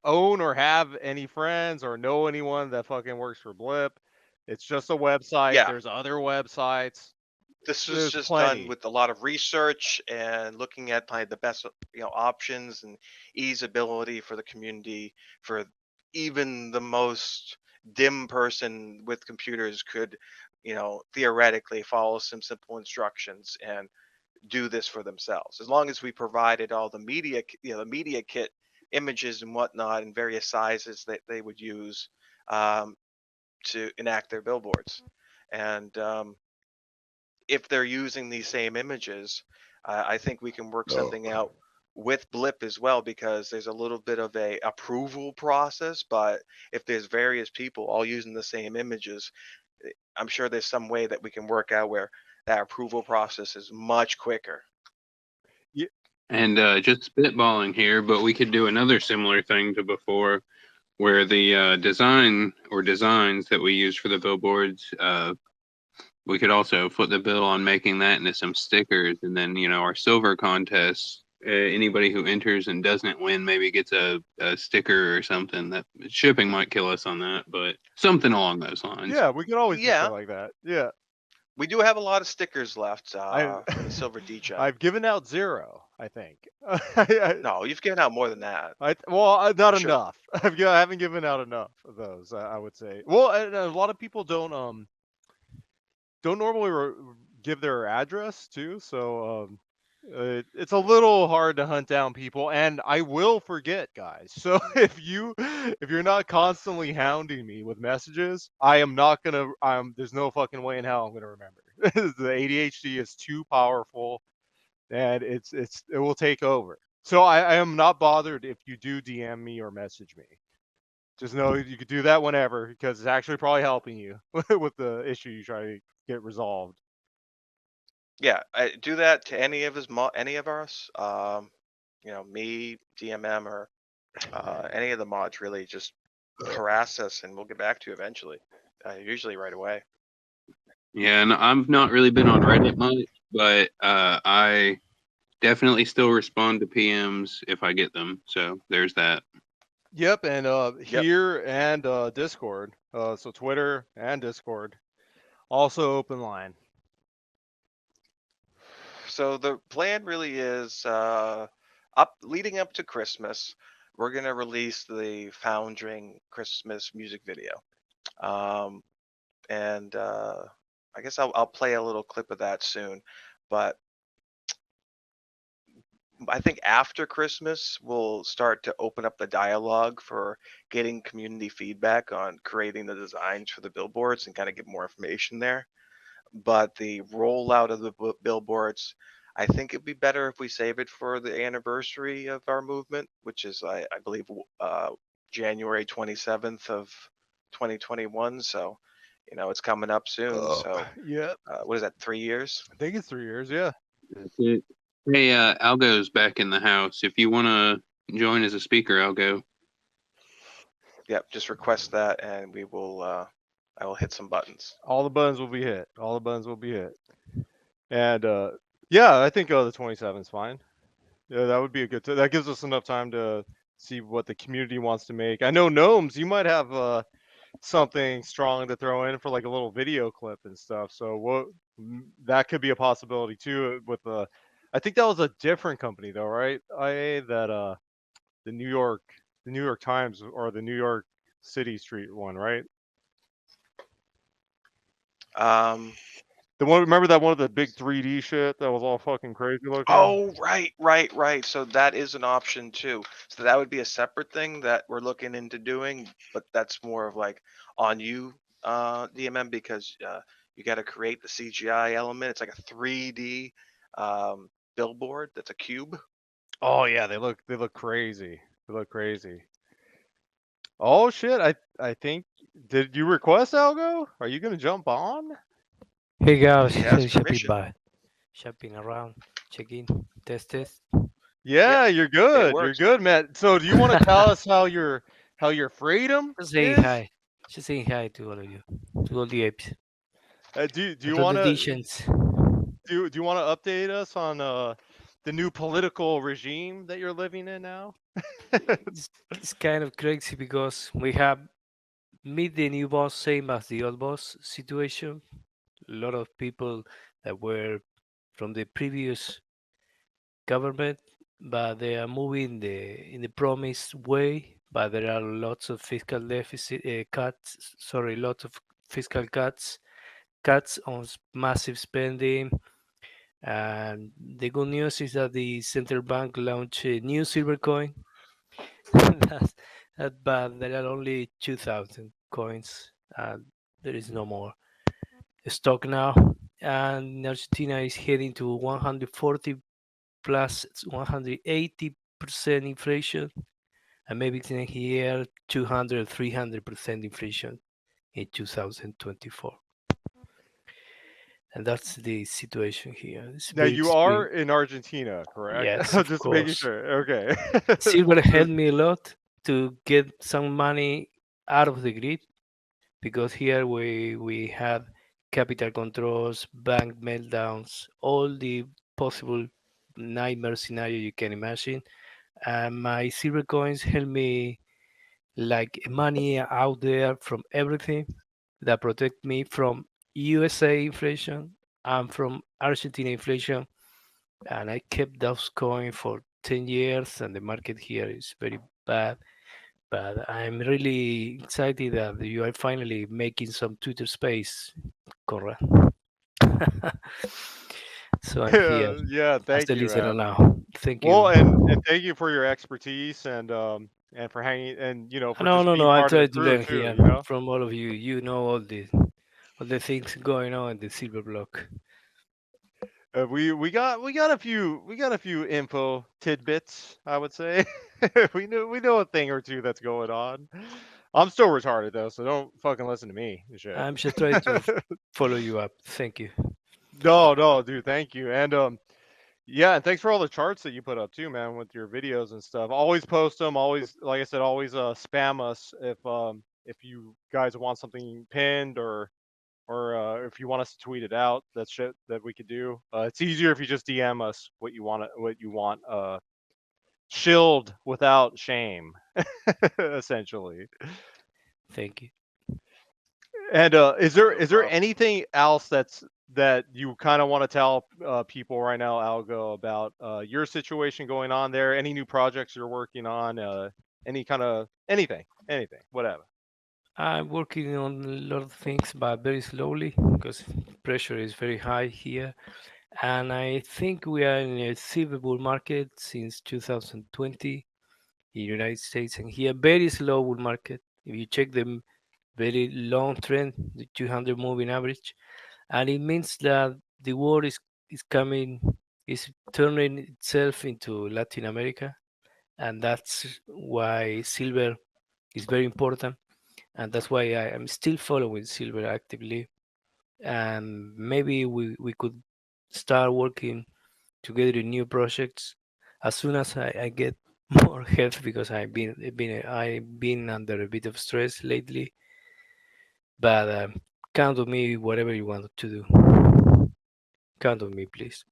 own or have any friends or know anyone that fucking works for Blip. It's just a website. Yeah. There's other websites. This was There's just plenty. done with a lot of research and looking at the best options and easeability for the community, for even the most dim person with computers could theoretically follow some simple instructions and do this for themselves, as long as we provided all the media the media kit images and whatnot in various sizes that they would use to enact their billboards. And if they're using these same images, I think we can work something out with Blip as well, because there's a little bit of a approval process. But if there's various people all using the same images, I'm sure there's some way that we can work out where that approval process is much quicker. And just spitballing here, but we could do another similar thing to before, where the designs that we use for the billboards, we could also foot the bill on making that into some stickers, and then our silver contest. Anybody who enters and doesn't win maybe gets a sticker or something. That shipping might kill us on that, but something along those lines. Yeah, we can always do Yeah. shit like that. Yeah. We do have a lot of stickers left I for the Silver Degen. I've given out 0, I think. No, you've given out more than that. Not Sure. enough. I haven't given out enough of those. I would say. Well, and a lot of people don't normally give their address too, so it's a little hard to hunt down people, and I will forget, guys. So if you're not constantly hounding me with messages, I am not gonna. There's no fucking way in hell I'm gonna remember. The ADHD is too powerful, and it will take over. So I am not bothered if you do DM me or message me. Just know you could do that whenever, because it's actually probably helping you with the issue you try to get resolved. Yeah, do that to any of us. Me, DMM, or any of the mods. Really, just harass us, and we'll get back to you eventually. Usually right away. Yeah, and I've not really been on Reddit much, but I definitely still respond to PMs if I get them. So there's that. Yep, and here and Discord. So Twitter and Discord. Also open line. So the plan really is leading up to Christmas. We're gonna release the Foundering Christmas music video, and I guess I'll play a little clip of that soon. But I think after Christmas, we'll start to open up the dialogue for getting community feedback on creating the designs for the billboards and kind of get more information there. But the rollout of the billboards, I think it'd be better if we save it for the anniversary of our movement, which is, I believe, January 27th of 2021. So, it's coming up soon. So, yeah, what is that, 3 years? I think it's 3 years. Yeah. That's it. Hey, Algo's back in the house. If you want to join as a speaker, Algo. Yep, just request that, and we will. I will hit some buttons. All the buttons will be hit. All the buttons will be hit. And yeah, I think the 27th is fine. Yeah, that would be a good. That gives us enough time to see what the community wants to make. I know Gnomes, you might have something strong to throw in for like a little video clip and stuff. So that could be a possibility too. With I think that was a different company though, right? That the New York Times or the New York City Street one, right? The one, remember that one of the big 3D shit that was all fucking crazy looking? Oh, right. So that is an option too. So that would be a separate thing that we're looking into doing, but that's more of like on you, DMM, because you got to create the CGI element. It's like a 3D billboard that's a cube. Oh yeah, they look crazy. They look crazy. Oh shit, I think, did you request Algo? Are you gonna jump on? Hey guys, He has shopping permission. by, shopping around, checking, test. Yeah, you're good. You're works. good, Matt. So do you want to tell us how your freedom Just saying is? hi. Just saying hi to all of you, to all the apes. Do you to want the to Degens. do you want to update us on the new political regime that you're living in now? It's kind of crazy because we have meet the new boss same as the old boss situation. A lot of people that were from the previous government, but they are moving in the promised way. But there are lots of fiscal deficit cuts. Sorry, lots of fiscal cuts on massive spending. And the good news is that the central bank launched a new silver coin. But there are only 2,000 coins, and there is no more stock now. And Argentina is heading to 140 plus 180% inflation, and maybe next year 200-300% inflation in 2024. and that's the situation here. It's Now very you are extreme. in Argentina, correct? Yes, of Just making course. sure. Okay. Silver helped me a lot to get some money out of the grid because here we had capital controls, bank meltdowns, all the possible nightmare scenario you can imagine. And my silver coins help me like money out there from everything that protect me from USA inflation and from Argentina inflation. And I kept those coins for 10 years, and the market here is very bad. But I'm really excited that you are finally making some Twitter space, Conrad. So I'm here Yeah, as thank the you, listener man. now. Thank Well, you. and thank you for your expertise and for hanging and for No, just no, being no. I part of the try to crew learn too. here from all of you. You know all the things going on in the silver block. We got a few info tidbits, I would say. we know a thing or two that's going on. I'm still retarded though, so don't fucking listen to me and shit. I'm just trying to follow you up. Thank you. No, dude, thank you. And yeah, and thanks for all the charts that you put up too, man, with your videos and stuff. Always post them. Always, like I said, always spam us if you guys want something pinned or if you want us to tweet it out. That's shit that we could do. It's easier if you just DM us what you want shilled without shame, essentially. Thank you. And No is there problem. anything else that you kind of want to tell people right now, Algo, about your situation going on there? Any new projects you're working on? Any kind of anything, whatever. I'm working on a lot of things, but very slowly because pressure is very high here. And I think we are in a silver bull market since 2020 in the United States, and here very slow bull market. If you check the very long trend, the 200 moving average, and it means that the world is coming, is turning itself into Latin America, and that's why silver is very important, and that's why I am still following silver actively, and maybe we could start working together in new projects as soon as I get more health because I've been under a bit of stress lately. But count on me, whatever you want to do. Count on me, please.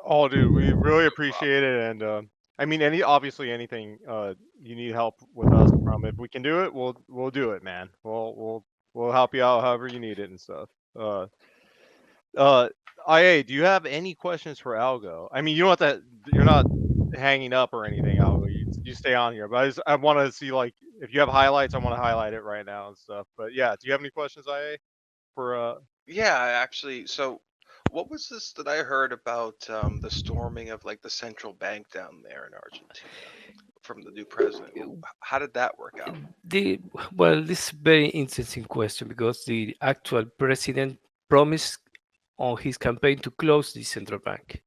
Oh, dude, we really No problem. appreciate it. And I mean, obviously anything you need help with us from, if we can do it, we'll do it, man. We'll help you out however you need it and stuff. Uh, uh, IA, do you have any questions for Algo? I mean, you don't have to. You're not hanging up or anything, Algo. You stay on here, but I want to see, like, if you have highlights, I want to highlight it right now and stuff. But yeah, do you have any questions, IA, for Yeah, actually, so what was this that I heard about the storming of like the central bank down there in Argentina from the new president? How did that work out? The well, this is very interesting question because the actual president promised on his campaign to close the central bank,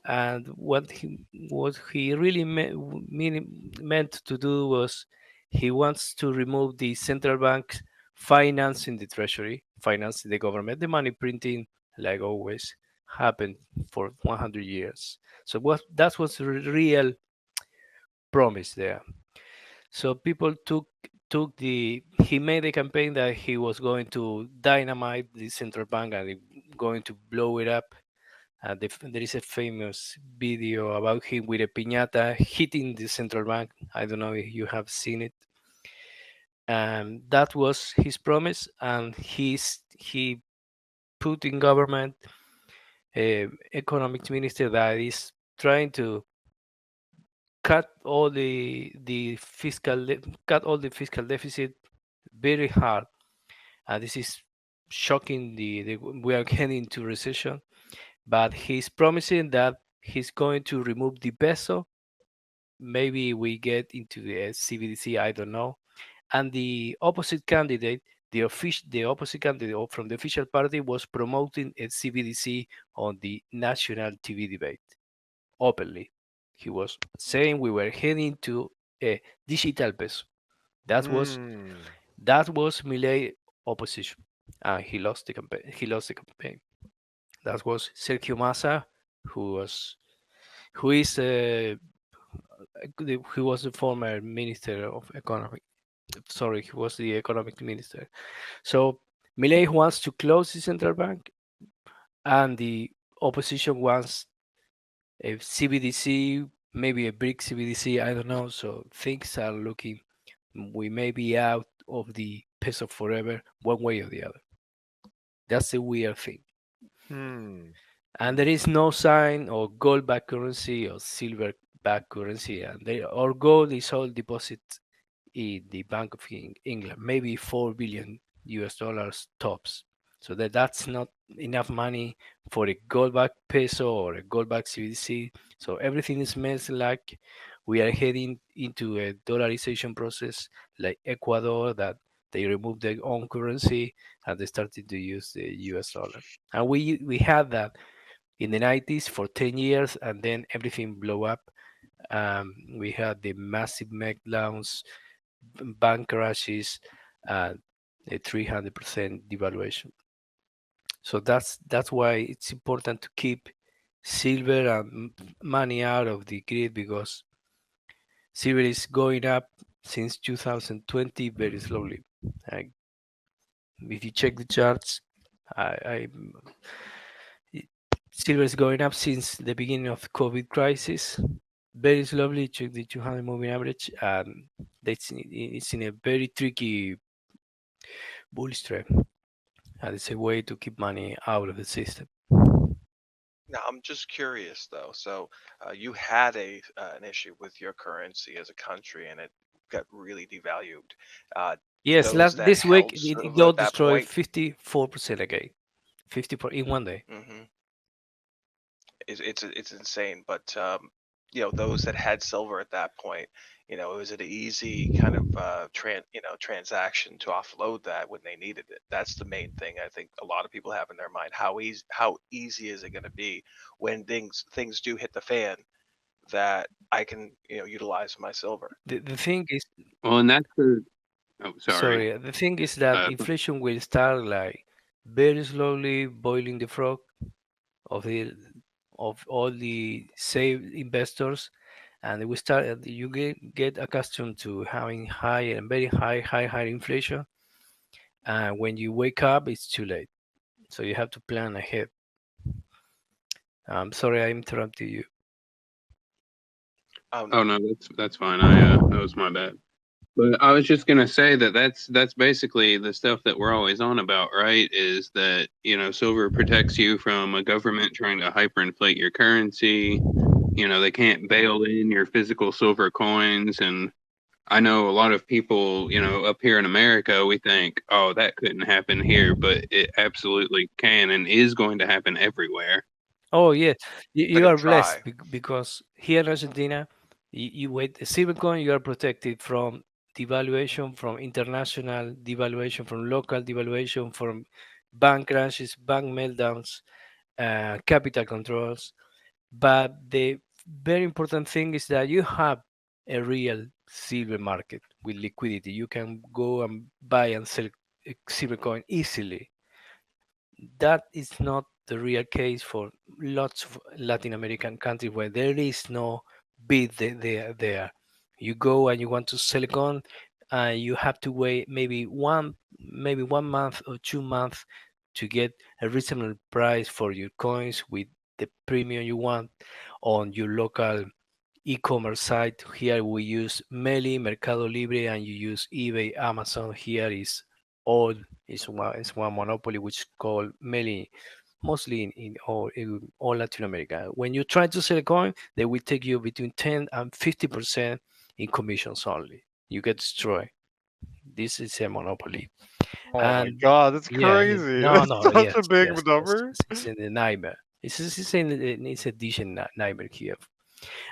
and what he really meant to do was he wants to remove the central bank financing the treasury, financing the government, the money printing, like always happened for 100 years. So what that was the real promise there. So people took the he made a campaign that he was going to dynamite the central bank and going to blow it up. There is a famous video about him with a piñata hitting the central bank. I don't know if you have seen it. And that was his promise, and he put in government a economics minister that is trying to cut all the fiscal deficit very hard. And this is shocking. We are heading into recession, but he's promising that he's going to remove the peso. Maybe we get into the CBDC. I don't know. And the opposite candidate, the opposite candidate from the official party was promoting a CBDC on the national TV debate openly. He was saying we were heading to a digital peso. That was Hmm. that was Milei opposition, and he lost the campaign. That was Sergio Massa, who is who was the former minister of economy. Sorry, he was the economic minister. So Milei wants to close the central bank, and the opposition wants a CBDC, maybe a BRIC CBDC. I don't know. So things are looking. We may be out of the peso forever, one way or the other. That's the weird thing. And there is no sign of gold-backed currency or silver-backed currency, and our gold is all deposited in the Bank of England, maybe 4 billion US dollars tops. So that's not enough money for a gold-backed peso or a gold-backed CBDC. So everything smells like we are heading into a dollarization process, like Ecuador, that they removed their own currency and they started to use the US dollar. And we had that in the 90s for 10 years, and then everything blew up. We had the massive meltdowns, bank crashes, and a 300% devaluation. So that's why it's important to keep silver and money out of the grid, because silver is going up since 2020 very slowly. If you check the charts, silver is going up since the beginning of the COVID crisis. Very slowly, check the 200 moving average, and it's in a very tricky bullish trend. And it's a way to keep money out of the system. Now, I'm just curious though. So, you had an issue with your currency as a country, and it got really devalued. Yes, Those that this week held it silver got at that destroyed point, 54% again. 54 in one day. it's insane. But those that had silver at that point, it was an easy kind of transaction to offload that when they needed it. That's the main thing I think a lot of people have in their mind. How easy is it going to be when things do hit the fan that I can utilize my silver? The thing is, Well, and that's the. Oh, sorry. the thing is that inflation will start like very slowly boiling the frog of all the saved investors, and we start. You get accustomed to having high and very high inflation, and when you wake up, it's too late. So you have to plan ahead. I'm sorry I interrupted you. Oh no, that's fine. That was my bad. But I was just gonna say that's basically the stuff that we're always on about, right? Is that silver protects you from a government trying to hyperinflate your currency. They can't bail in your physical silver coins, and I know a lot of people, up here in America, we think, oh, that couldn't happen here, but it absolutely can and is going to happen everywhere. Oh yes, you Gonna are blessed try. because here in Argentina, you wait a silver coin, you are protected from devaluation, from international devaluation, from local devaluation, from bank crashes, bank meltdowns, capital controls. But the very important thing is that you have a real silver market with liquidity. You can go and buy and sell a silver coin easily. That is not the real case for lots of Latin American countries where there is no bid there. You go and you want to sell a coin, and you have to wait maybe 1 month or 2 months to get a reasonable price for your coins with the premium you want on your local e-commerce site. Here we use Meli, Mercado Libre, and you use eBay, Amazon. Here is all it's one monopoly which is called Meli, mostly in all Latin America. When you try to sell a coin, they will take you between 10 and 50% in commissions only. You get destroyed. This is a monopoly. Oh my And god, that's yeah, crazy. no, That's no, such yes, a big yes, number. it's a nightmare. It's a decent nightmare here.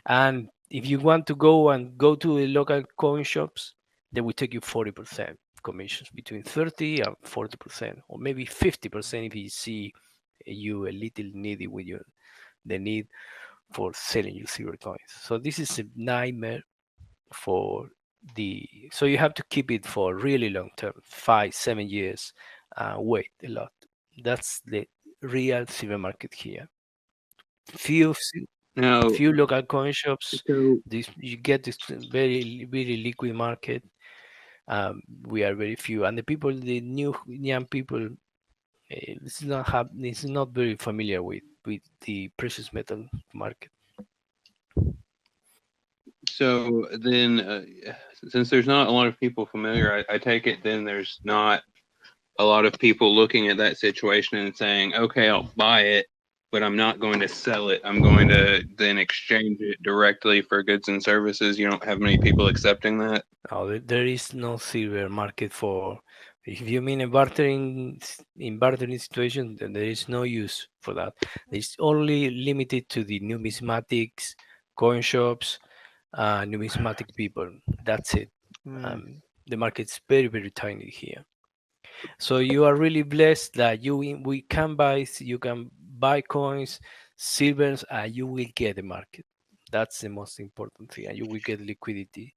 And if you want to go to the local coin shops, they will take you 40% commissions, between 30 and 40%, or maybe 50% if you see you a little needy with the need for selling your silver coins. So this is a nightmare for so you have to keep it for really long term, 5, 7 years, wait a lot. That's the real silver market here. Few Now, few local coin shops. so You get this very liquid market. We are very few, and the new young people, is not very familiar with the precious metal market. so then, since there's not a lot of people familiar, I take it then there's not a lot of people looking at that situation and saying, okay, I'll buy it, but I'm not going to sell it. I'm going to then exchange it directly for goods and services. You don't have many people accepting that. No, there is no silver market for. If you mean in bartering situation, then there is no use for that. It's only limited to the numismatics, coin shops, numismatic people. That's it. The market's very tiny here. So you are really blessed that you can buy coins, silvers, and you will get the market. That's the most important thing, and you will get liquidity.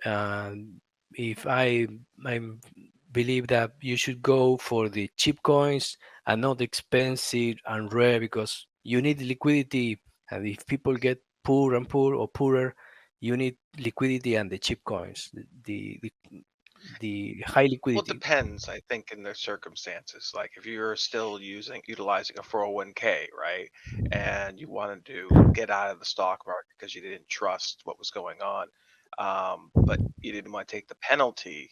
And if I believe that you should go for the cheap coins and not expensive and rare, because you need liquidity, and if people get poor and poor or poorer, you need liquidity and the cheap coins, the high Well, it liquidity. depends, I think, in the circumstances. Like if you're still utilizing a 401k, right? And you wanted to get out of the stock market because you didn't trust what was going on, but you didn't want to take the penalty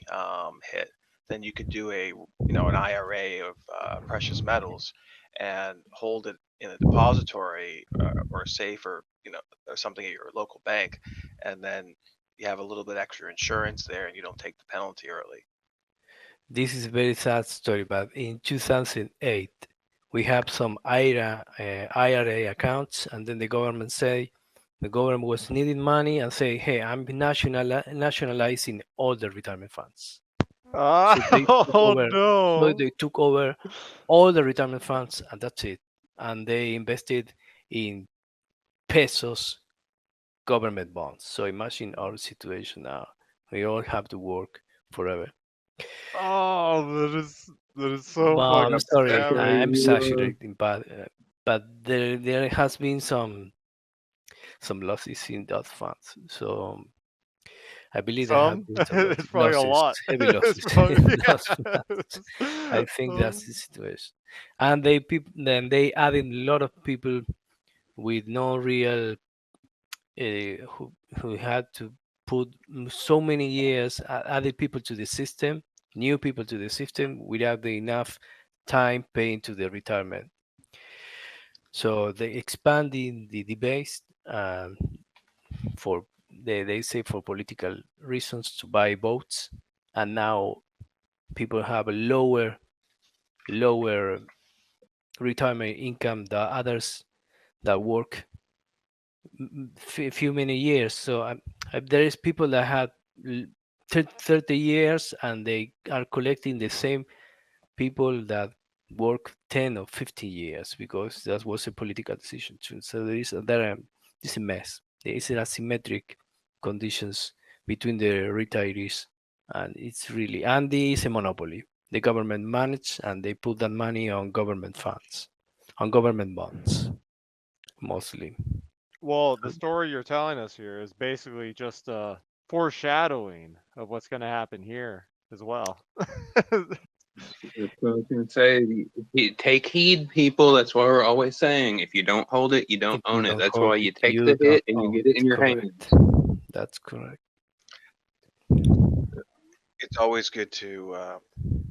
hit, then you could do an IRA of precious metals and hold it in a depository or a safe or something at your local bank, and then you have a little bit extra insurance there, and you don't take the penalty early. This is a very sad story, but in 2008, we have some IRA accounts, and then the government was needing money and say, hey, I'm nationalizing all the retirement funds. So they took over all the retirement funds, and that's it. And they invested in pesos government bonds. So imagine our situation now. We all have to work forever. Oh, that is so Well, fucking I'm sorry, sad. I'm exaggerating, but there has been some losses in that funds. So I believe there have Some? been some It's probably a lot. heavy It's losses probably, in yeah. those funds. I think that's the situation. And then they added a lot of people with no real who had to put so many years, added people to the system, new people to the system without the enough time paying to the retirement. So they expanding the base for they say for political reasons to buy votes, and now people have a lower retirement income than others that work few many years. So there is people that had 30 years and they are collecting the same people that work 10 or 50 years because that was a political decision too. So it's a mess. There is an asymmetric conditions between the retirees, and it's a monopoly. The government manage and they put that money on government funds, on government bonds mostly. Well, the story you're telling us here is basically just a foreshadowing of what's going to happen here as well. That's what I was going to say. Take heed, people. That's why we're always saying, if you don't hold it, you don't If you own it. don't That's hold why it, you take you the don't hit and you own get it in it. your Correct. hands. That's correct. It's always good to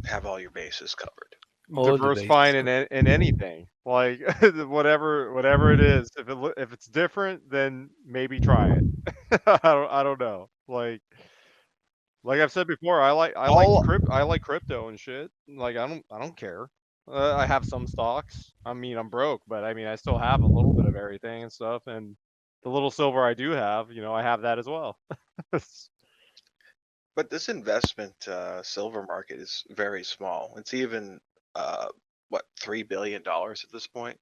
have all your bases covered. All the Diversifying bases in anything, like whatever it is. If it's different, then maybe try it. I don't know. Like I've said before, I like crypto and shit. Like I don't care. I have some stocks. I mean, I'm broke, but I mean, I still have a little bit of everything and stuff. And the little silver I do have, I have that as well. But this investment silver market is very small. It's even what, $3 billion at this point?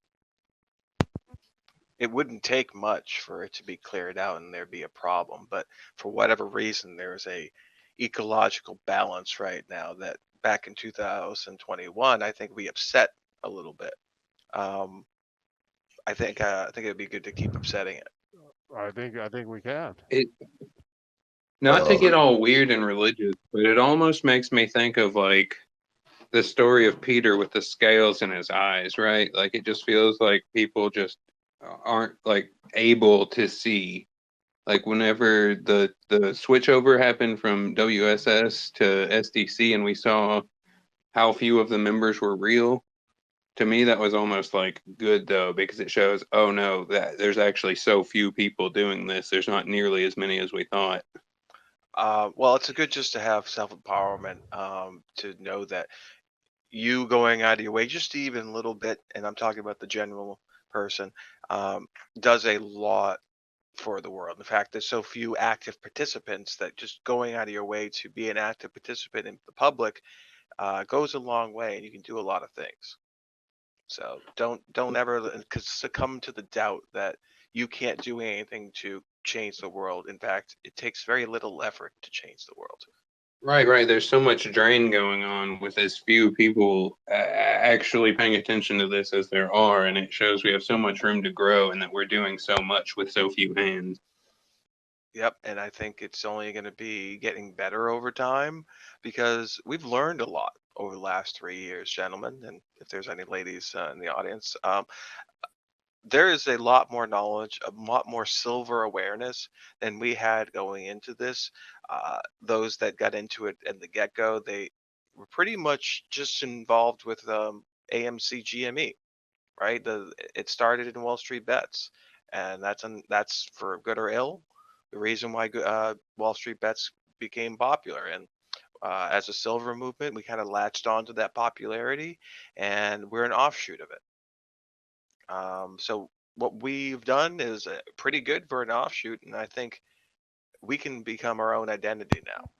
It wouldn't take much for it to be cleared out and there'd be a problem. But for whatever reason, there's a ecological balance right now that back in 2021, I think we upset a little bit. I think it'd be good to keep upsetting it. I think we can. It not to get all weird and religious, but it almost makes me think of like the story of Peter with the scales in his eyes, right? Like it just feels like people just aren't like able to see. Like whenever the switchover happened from WSS to SDC and we saw how few of the members were real, to me that was almost like good though, because it shows, oh no, that there's actually so few people doing this. There's not nearly as many as we thought. Well, it's good just to have self-empowerment, to know that you going out of your way, just even a little bit, and I'm talking about the general person, does a lot for the world. In fact, there's so few active participants that just going out of your way to be an active participant in the public goes a long way, and you can do a lot of things. So don't ever succumb to the doubt that you can't do anything to change the world. In fact, it takes very little effort to change the world. Right. There's so much drain going on with as few people actually paying attention to this as there are, and it shows we have so much room to grow and that we're doing so much with so few hands. Yep, and I think it's only going to be getting better over time because we've learned a lot over the last 3 years, gentlemen, and if there's any ladies in the audience, there is a lot more knowledge, a lot more silver awareness than we had going into this. Those that got into it in the get-go, they were pretty much just involved with AMC GME, right? It started in Wall Street Bets, and that's for good or ill the reason why Wall Street Bets became popular. And as a silver movement, we kind of latched onto that popularity, and we're an offshoot of it. So what we've done is pretty good for an offshoot, and I think we can become our own identity now.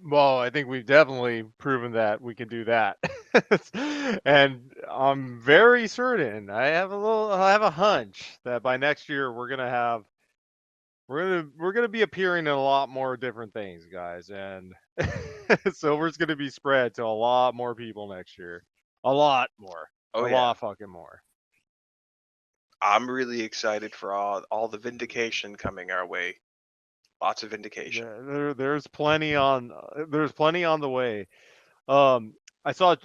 Well, I think we've definitely proven that we can do that. And I'm very certain. I have a hunch that by next year we're gonna be appearing in a lot more different things, guys, and silver's gonna be spread to a lot more people next year. A lot more. Oh a yeah, lot fucking more. I'm really excited for all the vindication coming our way. Lots of vindication. Yeah, there's plenty on the way. I saw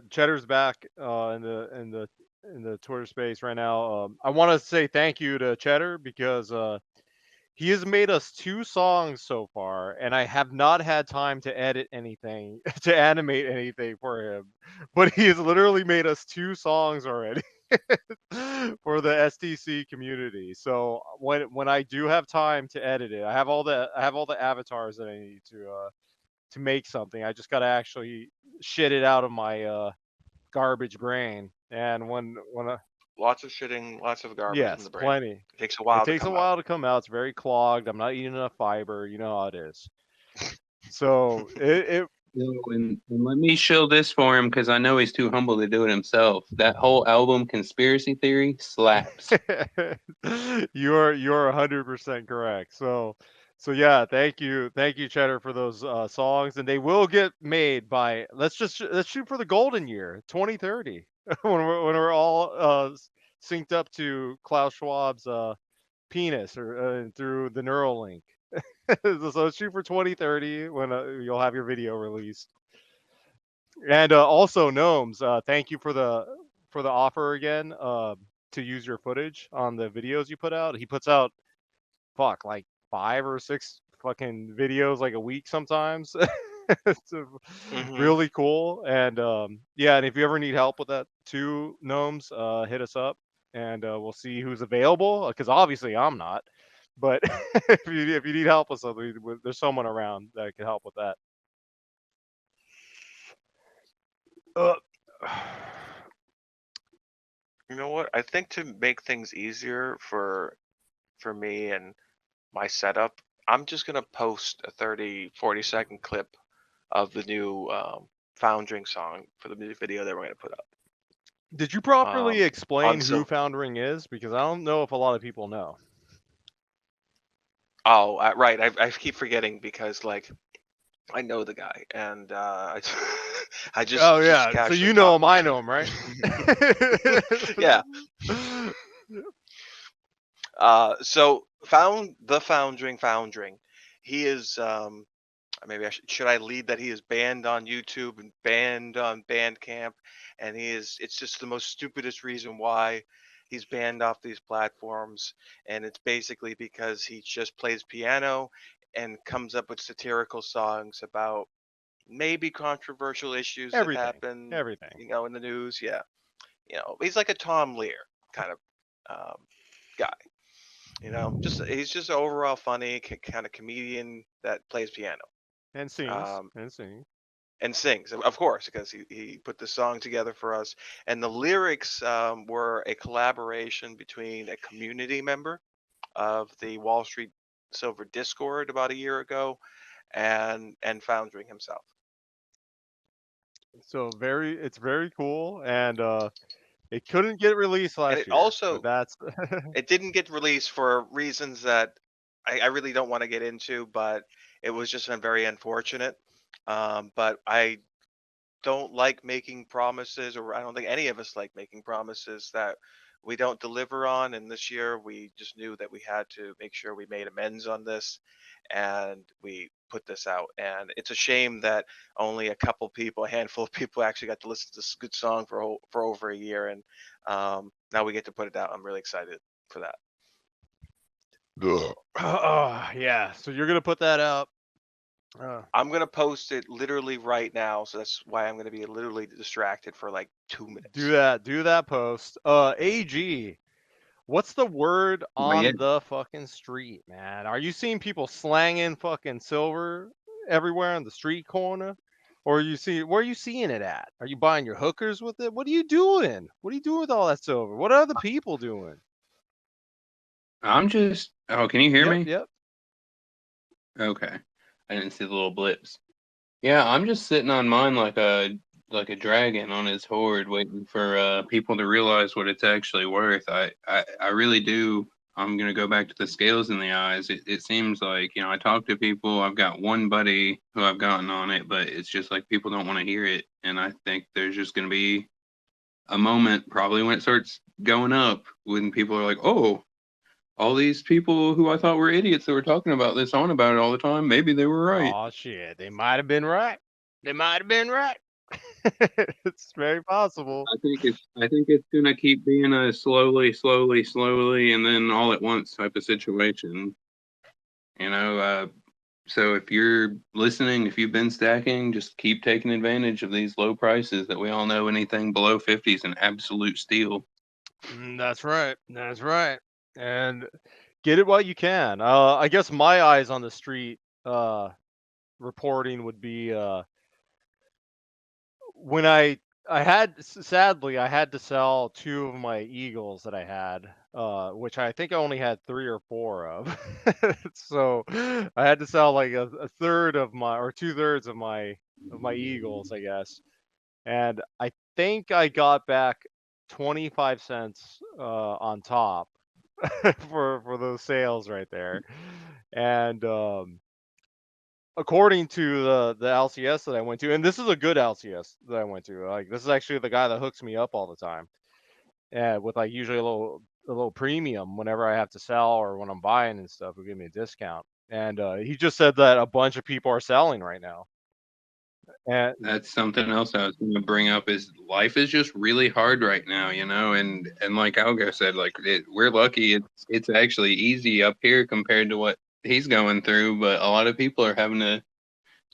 Cheddar's back in the Twitter space right now. I want to say thank you to Cheddar because he has made us 2 songs so far, and I have not had time to edit anything to animate anything for him. But he has literally made us 2 songs already for the STC community. So when I do have time to edit it, I have all the avatars that I need to make something. I just gotta actually shit it out of my garbage brain. And when Lots of shitting, lots of garbage in yes, the brain. plenty. It takes a while It takes to a come while out. to come out. It's very clogged. I'm not eating enough fiber. You know how it is. So it And let me shill this for him because I know he's too humble to do it himself. That whole album, Conspiracy Theory, slaps. you're 100% correct. So yeah, thank you, Cheddar, for those songs, and they will get made by let's shoot for the golden year, 2030, when we're all synced up to Klaus Schwab's penis or through the Neuralink. So let's shoot for 2030 when you'll have your video released. And also, Gnomes, thank you for the offer again to use your footage on the videos you put out. He puts out like 5 or 6 fucking videos like a week sometimes. It's really cool. And yeah, and if you ever need help with that too, Gnomes, hit us up and we'll see who's available. Because obviously I'm not. But if you need help with something, there's someone around that can help with that. You know what? I think to make things easier for me and my setup, I'm just gonna post a 40-second clip of the new Foundering song for the music video that we're gonna put up. Did you properly explain on who Foundering is? Because I don't know if a lot of people know. Oh, right. I keep forgetting because like I know the guy, and I just Oh just yeah, so casually you know talk him, I know him, right? Yeah. So Foundring. He is maybe should I lead that he is banned on YouTube and banned on Bandcamp, and it's just the most stupidest reason why he's banned off these platforms, and it's basically because he just plays piano and comes up with satirical songs about maybe controversial issues that happen, Everything. in the news. Yeah, he's like a Tom Lear kind of guy. He's just overall funny kind of comedian that plays piano. And sings. Um, And sings. and sings, of course, because he put the song together for us. And the lyrics were a collaboration between a community member of the Wall Street Silver Discord about a year ago and Foundering himself. So it's very cool, and it couldn't get released And last it year. also But that's it didn't get released for reasons that I really don't want to get into, but it was just very unfortunate. But I don't like making promises, or I don't think any of us like making promises that we don't deliver on. And this year, we just knew that we had to make sure we made amends on this, and we put this out. And it's a shame that only a handful of people, actually got to listen to this good song for over a year. And now we get to put it out. I'm really excited for that. yeah. So you're gonna put that out. I'm gonna post it literally right now, so that's why I'm gonna be literally distracted for like 2 minutes. Do that post. AG, what's the word on yeah. the fucking street, man? Are you seeing people slanging fucking silver everywhere on the street corner? Or where are you seeing it at? Are you buying your hookers with it? What are you doing? What are you doing with all that silver? What are other people doing? I'm just. Oh, can you hear me? Yep. Okay. I didn't see the little blips. Yeah, I'm just sitting on mine like a dragon on his hoard, waiting for people to realize what it's actually worth. I really do. I'm gonna go back to the scales in the eyes. It seems like, I talk to people. I've got one buddy who I've gotten on it, but it's just like people don't want to hear it. And I think there's just gonna be a moment probably when it starts going up, when people are like, oh, all these people who I thought were idiots that were talking about this on about it all the time, maybe they were right. Oh shit, they might have been right. It's very possible. I think it's gonna keep being a slowly, and then all at once type of situation. So if you're listening, if you've been stacking, just keep taking advantage of these low prices that we all know anything below 50 is an absolute steal. That's right. And get it while you can. I guess my eyes on the street reporting would be when sadly I had to sell 2 of my eagles that I had, which I think I only had 3 or 4 of. So I had to sell like a third of my, or 2/3 of my eagles, I guess. And I think I got back 25 cents on top for those sales right there. And according to the LCS that I went to, and this is a good LCS that I went to. Like, this is actually the guy that hooks me up all the time, and with like usually a little premium whenever I have to sell or when I'm buying and stuff, he'll give me a discount. And he just said that a bunch of people are selling right now. And That's something else I was going to bring up, is life is just really hard right now, and like Algo said, like we're lucky it's actually easy up here compared to what he's going through, but a lot of people are having to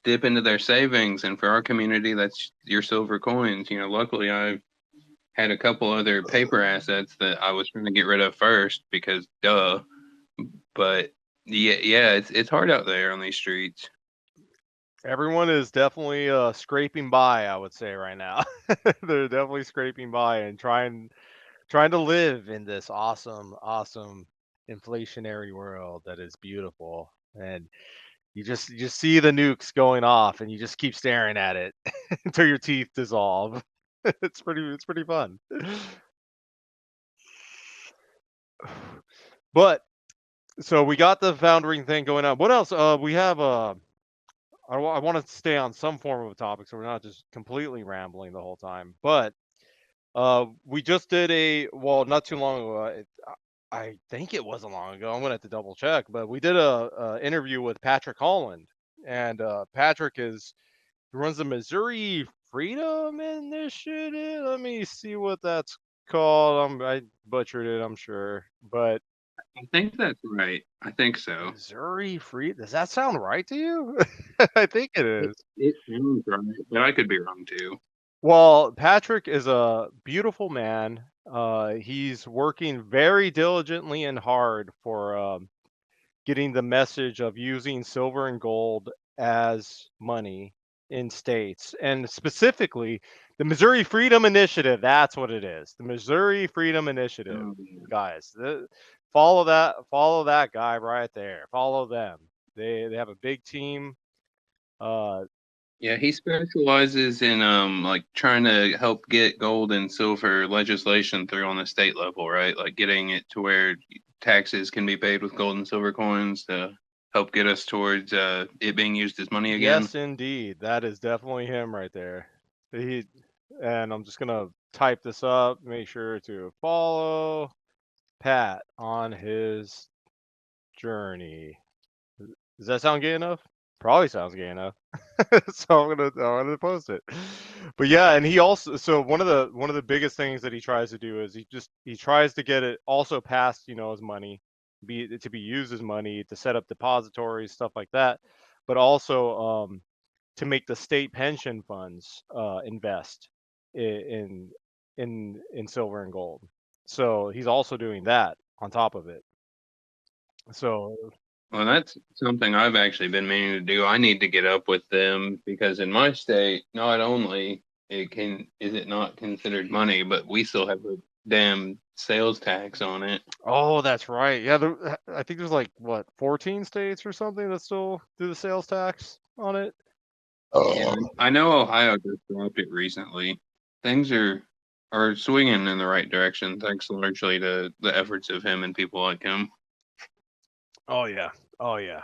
dip into their savings, and for our community, that's your silver coins. Luckily I've had a couple other paper assets that I was trying to get rid of first because duh. But yeah, it's hard out there on these streets. everyone is definitely scraping by, I would say right now. They're definitely scraping by and trying to live in this awesome inflationary world that is beautiful. And you just see the nukes going off, and you just keep staring at it until your teeth dissolve. It's pretty fun. But so we got the foundering thing going on. What else? We have I want to stay on some form of a topic, so we're not just completely rambling the whole time. But we just did not too long ago. I think it wasn't long ago. I'm gonna have to double check, but we did a interview with Patrick Holland, and Patrick runs the Missouri Freedom Initiative. Let me see what that's called. I butchered it, I'm sure, but I think that's right. I think so. Missouri Free. Does that sound right to you? I think it is. It sounds right, but I could be wrong too. Well, Patrick is a beautiful man. He's working very diligently and hard for getting the message of using silver and gold as money in states, and specifically the Missouri Freedom Initiative. That's what it is. The Missouri Freedom Initiative, guys. Follow that guy right there. Follow them. They have a big team. Yeah, he specializes in like trying to help get gold and silver legislation through on the state level, right? Like getting it to where taxes can be paid with gold and silver coins to help get us towards it being used as money again. Yes, indeed. That is definitely him right there. And I'm just gonna type this up, make sure to follow Pat on his journey. Does that sound gay enough? Probably sounds gay enough. So I'm gonna post it. But yeah, and he also, so one of the biggest things that he tries to do is he tries to get it also passed, as money, to be used as money to set up depositories, stuff like that, but also to make the state pension funds invest in silver and gold. So he's also doing that on top of it. So Well, that's something I've actually been meaning to do. I need to get up with them because in my state, not only is it not considered money, but we still have a damn sales tax on it. oh, that's right. Yeah, I think there's like 14 states or something that still do the sales tax on it. Yeah, I know Ohio just dropped it recently. Things are swinging in the right direction, thanks largely to the efforts of him and people like him. Oh yeah. Oh yeah.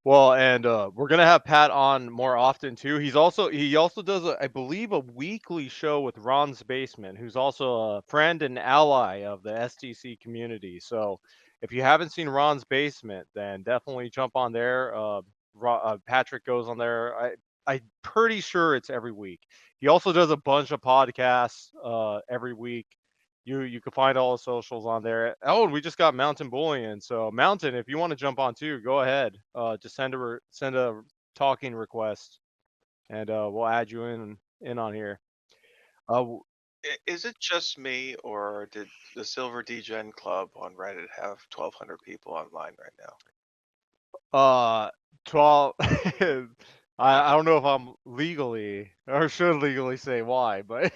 Well, and we're gonna have Pat on more often too. He also does I believe a weekly show with Ron's Basement, who's also a friend and ally of the STC community. So if you haven't seen Ron's Basement, then definitely jump on there. Patrick goes on there. I'm pretty sure it's every week. He also does a bunch of podcasts every week. You can find all the socials on there. Oh, and we just got Mountain Bullion. So Mountain, if you want to jump on too, go ahead. Just send a talking request, and we'll add you in on here. Is it just me, or did the SilverDegenClub on Reddit have 1,200 people online right now? 12. I don't know if I'm legally or should legally say why, but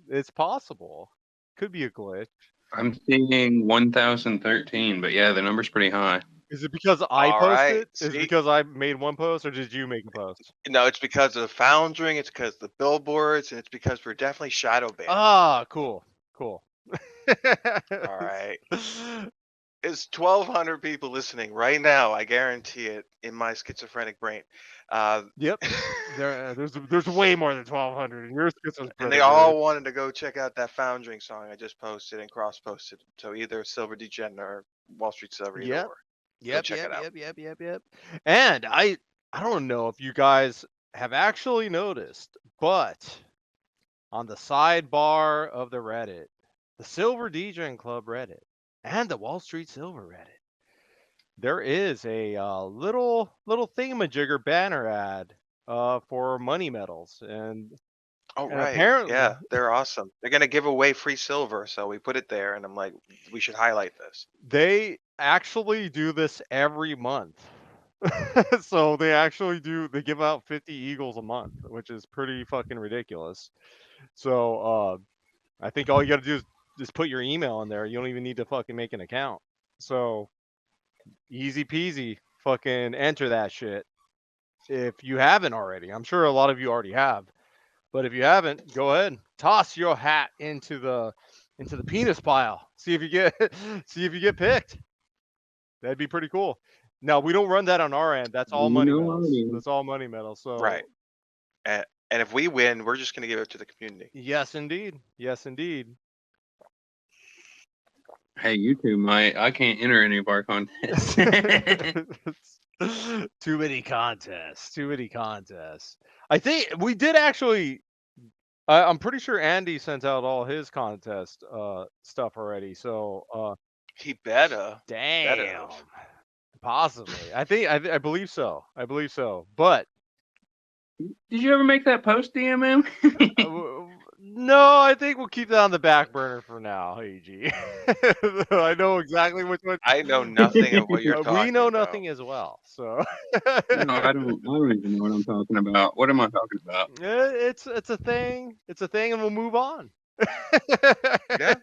it's possible. Could be a glitch. I'm seeing 1,013, but yeah, the number's pretty high. Is it because I All posted? right, Is it see? because I made one post, or did you make a post? No, it's because of the foundering, it's because of the billboards, and it's because we're definitely shadow banned. Ah, cool. All right. It's 1,200 people listening right now. I guarantee it in my schizophrenic brain. Yep. There's way more than 1,200 in your schizophrenic. And they all wanted to go check out that foundering song I just posted and cross posted. So either Silver Degen or Wall Street Silver. Either or. Yep. check it out. Yep. And I don't know if you guys have actually noticed, but on the sidebar of the Reddit, the SilverDegenClub Reddit and the Wall Street Silver Reddit, there is a little thingamajigger banner ad for money medals, and right. apparently, Yeah, they're awesome. They're gonna give away free silver, so we put it there, and I'm like, we should highlight this. They actually do this every month. So they actually they give out 50 Eagles a month, which is pretty fucking ridiculous. So I think all you gotta do is just put your email in there. You don't even need to fucking make an account. So easy peasy, fucking enter that shit. If you haven't already, I'm sure a lot of you already have. But if you haven't, go ahead, toss your hat into the penis pile. See if you get picked. That'd be pretty cool. Now we don't run that on our end. That's all You money know medals. already. That's all money medals. So Right. And if we win, we're just going to give it to the community. yes, indeed. Yes, indeed. Hey, you two might. I can't enter any of our contests. Too many contests. Too many contests. I think we did actually. I'm pretty sure Andy sent out all his contest stuff already. So He better. damn. Possibly. I believe so. I believe so. But Did you ever make that post, DMM? no, I think we'll keep that on the back burner for now, AG. I know exactly which one. I know nothing of what you're talking We know about. nothing as well. So No, I don't even know what I'm talking about. What am I talking about? it's a thing. It's a thing, and we'll move on. Yeah.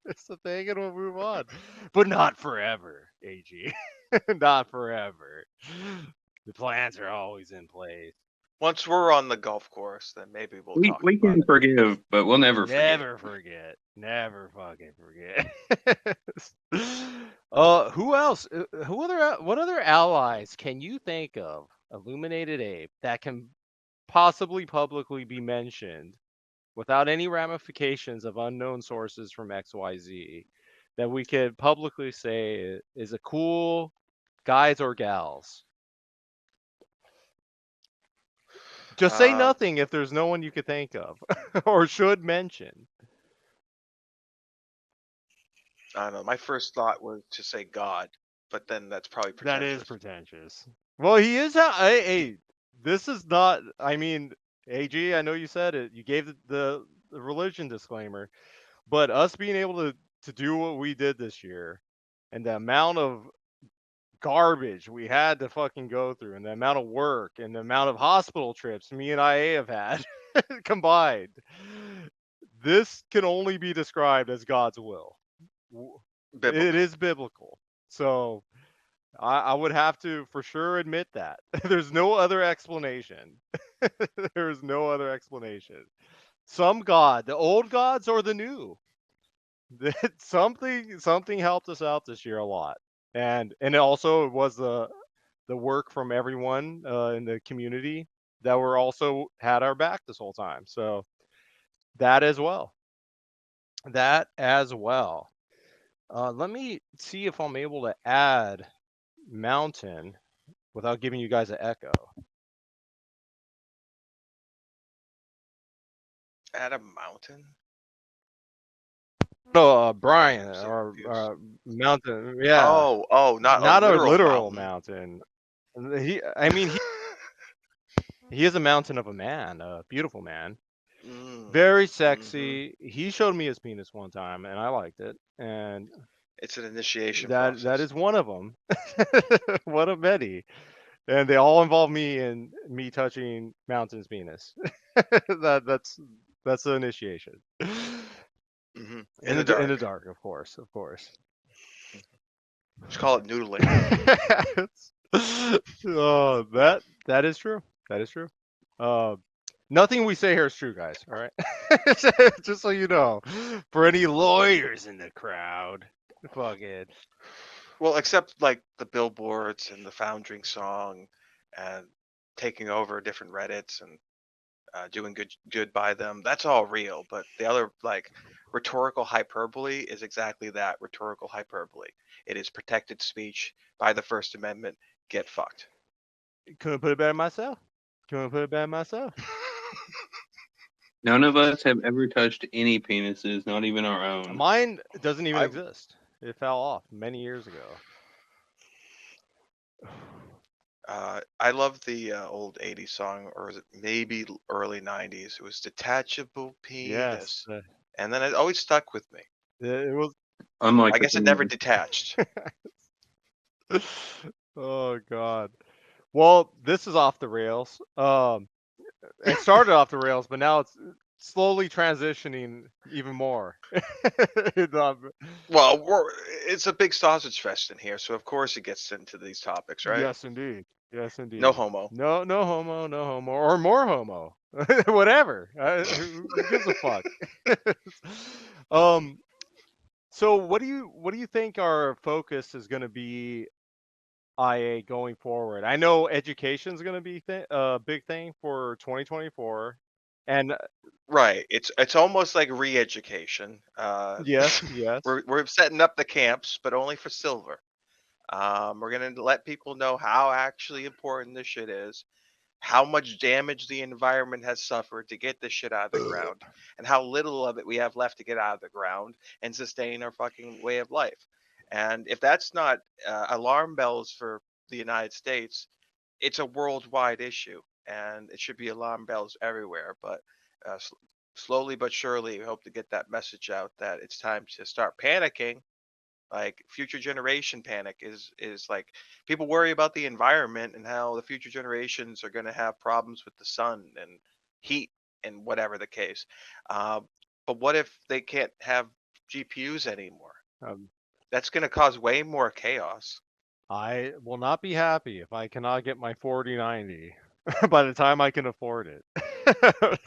It's a thing, and we'll move on. But not forever, AG. Not forever. The plans are always in place. Once we're on the golf course, then maybe we'll talk We about can it. forgive, but we'll never forget. Never forget. Never fucking forget. Who else? What other allies can you think of, Illuminated Ape, that can possibly publicly be mentioned without any ramifications of unknown sources from XYZ that we could publicly say is a cool guys or gals? Just say nothing if there's no one you could think of or should mention. I don't know. My first thought was to say God, but then that's probably pretentious. That is pretentious. Well, he is. Hey, this is not. I mean, AG, I know you said it. You gave the religion disclaimer, but us being able to do what we did this year, and the amount of garbage we had to fucking go through, and the amount of work, and the amount of hospital trips me and IA have had combined, this can only be described as God's will. Biblical. It is biblical. So I would have to for sure admit that. There's no other explanation. There's no other explanation. Some God, the old gods or the new. Something helped us out this year a lot. And it also was the work from everyone in the community that were also had our back this whole time. So that as well. That as well. Let me see if I'm able to add Mountain without giving you guys an echo. At a mountain? No, Brian I'm so or confused. Mountain. Yeah. Oh, not a literal literal mountain. mountain. He is a mountain of a man, a beautiful man. Mm, Very sexy. He showed me his penis one time, and I liked it. And it's an initiation that process. is one of them. One of many. And they all involve me in me touching Mountain's penis. That's the initiation. Mm-hmm. In the dark, of course. Just call it noodling. Oh, that is true. That is true. Nothing we say here is true, guys. All right, just so you know, for any lawyers in the crowd, fuck it. Well, except like the billboards and the Foundering song, and taking over different Reddits and doing good by them. That's all real. But the other like rhetorical hyperbole is exactly that, rhetorical hyperbole. It is protected speech by the First Amendment. Get fucked. Couldn't put it better myself. None of us have ever touched any penises, not even our own. Mine doesn't even exist. It fell off many years ago. I love the old 80s song, or is it maybe early 90s? It was Detachable Penis. Yes. And then it always stuck with me. It was. Unlike I guess it never detached. Oh God. Well, this is off the rails. It started off the rails, but now it's slowly transitioning even more. Well, it's a big sausage fest in here, so of course it gets into these topics, right? Yes, indeed. No homo. No homo, or more homo. Whatever. Who gives a fuck? So what do you think our focus is going to be IA going forward? I know education's going to be a big thing for 2024, and Right. It's almost like re-education. yes, yes. We're setting up the camps, but only for silver. We're gonna let people know how actually important this shit is, how much damage the environment has suffered to get this shit out of the ground, and how little of it we have left to get out of the ground and sustain our fucking way of life. And if that's not alarm bells for the United States, it's a worldwide issue, and it should be alarm bells everywhere. But slowly but surely, we hope to get that message out that it's time to start panicking. Like future generation panic is like people worry about the environment and how the future generations are going to have problems with the sun and heat and whatever the case. Uh, but what if they can't have GPUs anymore? Um, That's going to cause way more chaos. I will not be happy if I cannot get my 4090 by the time I can afford it.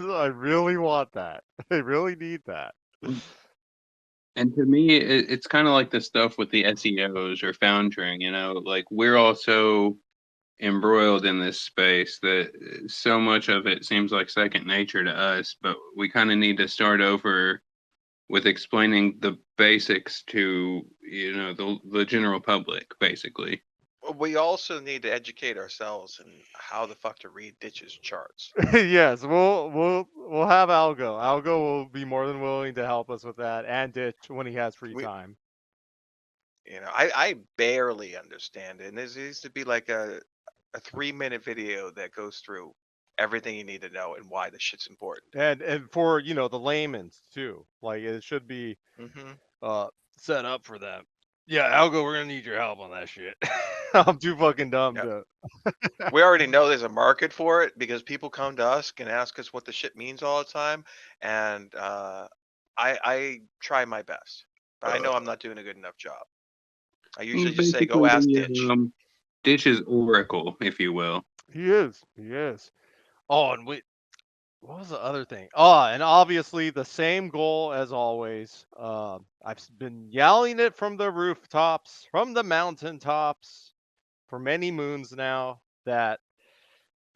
I really want that. I really need that. And to me, it's kind of like the stuff with the SEOs or Foundering, like we're also embroiled in this space that so much of it seems like second nature to us, but we kind of need to start over with explaining the basics to, the general public, basically. We also need to educate ourselves in how the fuck to read Ditch's charts. Yes, we'll have Algo. Algo will be more than willing to help us with that, and Ditch when he has free We, time. I barely understand it, and there needs to be like a 3-minute video that goes through everything you need to know and why this shit's important. And for the layman's too. Like it should be Hmm. set up for them. Yeah, Algo, we're gonna need your help on that shit. I'm too fucking dumb Yeah. to. We already know there's a market for it because people come to us and ask us what the shit means all the time, and I try my best, but I know I'm not doing a good enough job. I usually just say, "Go ask Ditch." Ditch's oracle, if you will. He is. He is. Oh, and wait, what was the other thing? Oh, and obviously the same goal as always. I've been yelling it from the rooftops, from the mountaintops, for many moons now that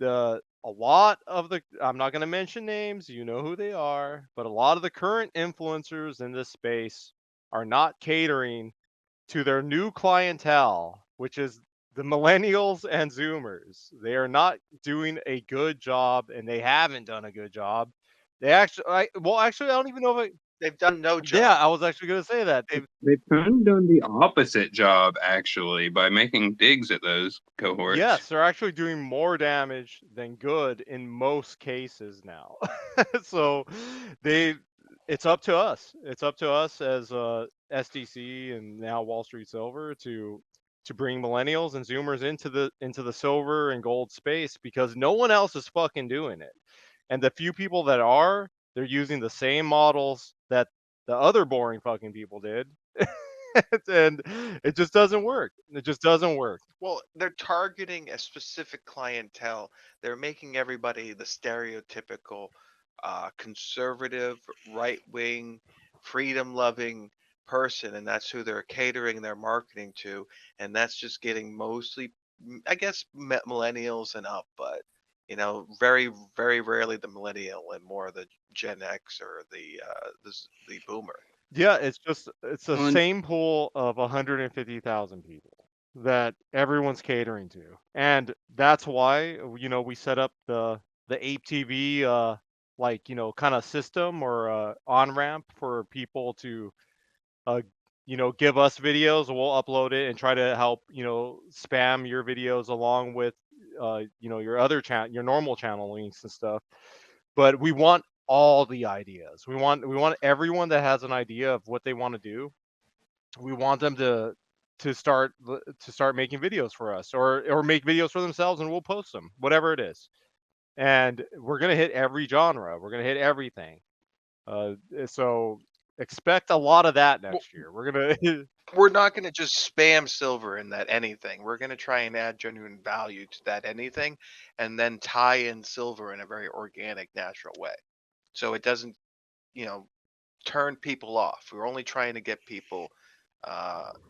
a lot of the I'm not going to mention names, you know who they are, but a lot of the current influencers in this space are not catering to their new clientele, which is the millennials and zoomers. They are not doing a good job, and they haven't done a good job. They actually actually I don't even know if They've done no job. yeah, I was actually going to say that. They've kind of done the opposite job, actually, by making digs at those cohorts. Yes, they're actually doing more damage than good in most cases now. So it's up to us. It's up to us as SDC and now Wall Street Silver to bring millennials and zoomers into the silver and gold space because no one else is fucking doing it. And the few people that are, they're using the same models that the other boring fucking people did. And it just doesn't work. It just doesn't work. Well, they're targeting a specific clientele. They're making everybody the stereotypical conservative, right-wing, freedom-loving person, and that's who they're catering their marketing to. And that's just getting mostly, I guess, millennials and up, but very, very rarely the millennial and more the Gen X or the boomer. Yeah, it's the Well, same pool of 150,000 people that everyone's catering to. And that's why, we set up the Ape TV kind of system or on-ramp for people to uh give us videos. We'll upload it and try to help, spam your videos along with your other channel, your normal channel links and stuff. But we want all the ideas. We want everyone that has an idea of what they want to do. We want them to start making videos for us or make videos for themselves, and we'll post them, whatever it is. And we're going to hit every genre. We're going to hit everything. So expect a lot of that next year. We're going to We're not going to just spam silver in that anything. We're going to try and add genuine value to that anything and then tie in silver in a very organic, natural way. So it doesn't, turn people off. We're only trying to get people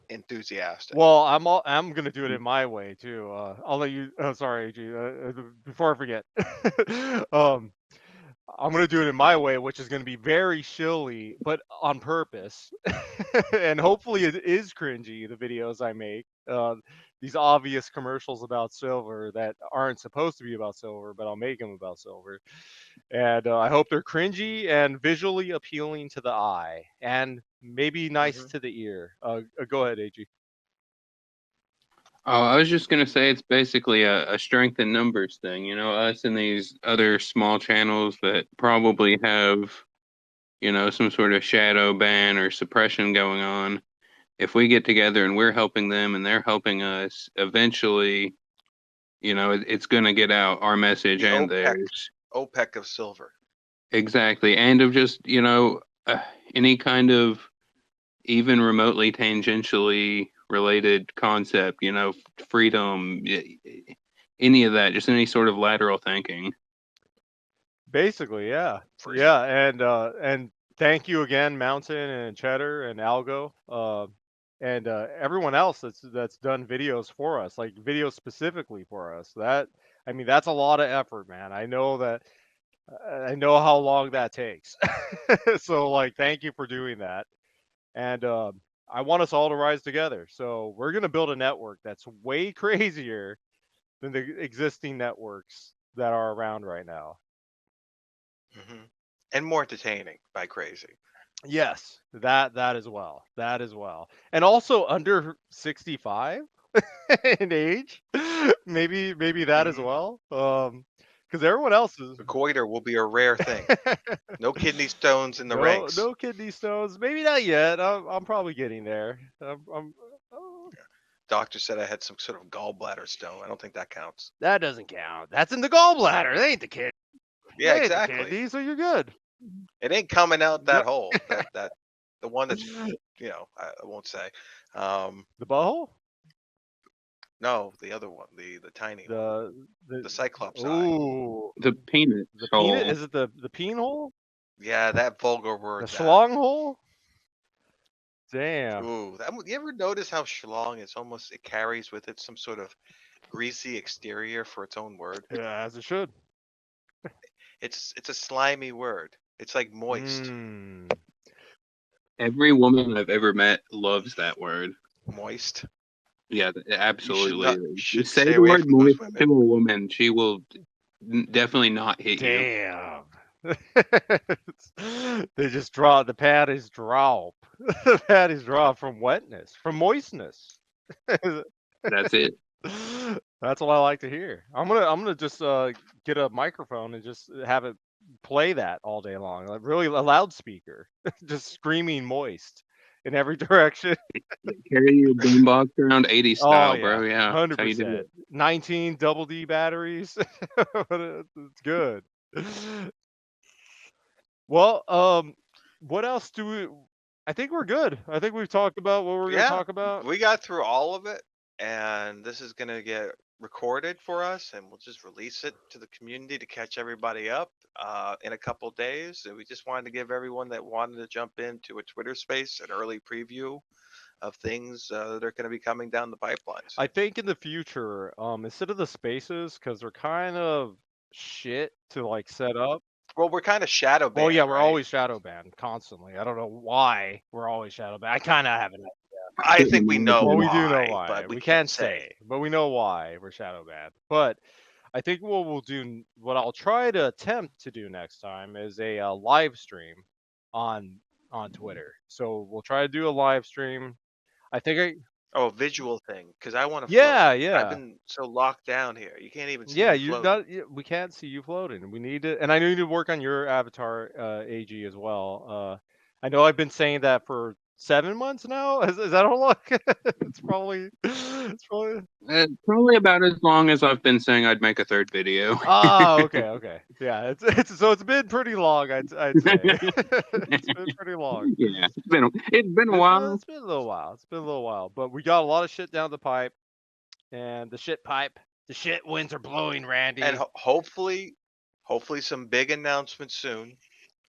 enthusiastic. Well, I'm gonna do it in my way too. I'll let you. Oh, sorry, AG. Before I forget, I'm gonna do it in my way, which is gonna be very shilly, but on purpose. And hopefully it is cringy. The videos I make, these obvious commercials about silver that aren't supposed to be about silver, but I'll make them about silver. And I hope they're cringy and visually appealing to the eye, and maybe nice to the ear. Go ahead, AG. Oh, I was just gonna say it's basically a strength in numbers thing. You know, us and these other small channels that probably have, some sort of shadow ban or suppression going on. If we get together and we're helping them and they're helping us, eventually, it's gonna get out, our message The and OPEC. theirs. OPEC of silver. Exactly, and of just any kind of even remotely tangentially related concept, freedom, any of that, just any sort of lateral thinking. Basically, yeah, For yeah, and thank you again, Mountain and Cheddar and Algo, and everyone else that's done videos for us, like videos specifically for us. I mean, that's a lot of effort, man. I know that. I know how long that takes. So, like, thank you for doing that. And I want us all to rise together. So we're gonna build a network that's way crazier than the existing networks that are around right now. And more entertaining by crazy. Yes, that as well. That as well. And also under 65 in age. Maybe that as well. Because everyone else is The goiter will be a rare thing. No kidney stones in the no ranks. no kidney stones. Maybe not yet. I'm probably getting there. Oh, Doctor said I had some sort of gallbladder stone. I don't think that counts. that doesn't count. That's in the gallbladder. They ain't the kid. Yeah, They ain't the exactly. kidney, so you're good. It ain't coming out that No. hole. That the one that's I won't say. The butthole? No, the other one, the tiny one, the Cyclops eye. Ooh, The peanut the hole. peanut? Is it the peen hole? Yeah, that vulgar word. The schlong hole? Damn. Ooh, you ever notice how schlong is almost, it carries with it some sort of greasy exterior for its own word? Yeah, as it should. It's a slimy word. It's like moist. Mm. Every woman I've ever met loves that word. Moist. Yeah, absolutely. You You should say stay the away word from those moist women. to a woman, she will definitely not hit you. Damn. They just drop, the patties drop. The patties drop from wetness, from moistness. That's it. That's what I like to hear. I'm gonna just get a microphone and just have it play that all day long, like really a loudspeaker, just screaming moist in every direction. Carry your boombox around 80s style, Oh bro. Yeah, that's how you do 100%. it. 19 double D batteries. It's good. Well, what else do we? I think we're good. I think we've talked about what we're gonna Yeah, talk about. we got through all of it, and this is gonna get recorded for us, and we'll just release it to the community to catch everybody up in a couple days. And we just wanted to give everyone that wanted to jump into a Twitter space an early preview of things that are going to be coming down the pipelines. I think in the future, instead of the spaces, because they're kind of shit to like set up. Well, we're kind of shadow banned. Well, yeah, we're right? always shadow banned constantly. I don't know why we're always shadow banned. I kind of have an idea. I think we know Well, why. we do know why. But We can't say, but we know why we're shadow banned. But I think what we'll do, what I'll try to attempt to do next time, is a live stream on Twitter. So we'll try to do a live stream. I think Oh, a visual thing, because I want to. Yeah, float. yeah. I've been so locked down here. You can't even see. Yeah, me you're floating. not. We can't see you floating. We need to, and I need to work on your avatar, AG, as well. I know I've been saying that for 7 months now. Is that how long? It's probably. Probably about as long as I've been saying I'd make a third video. Ah, okay. Yeah, it's been pretty long. I'd say it's been pretty long. Yeah, it's been a while. It's been a little while. But we got a lot of shit down the pipe, and the shit winds are blowing, Randy. And hopefully some big announcements soon.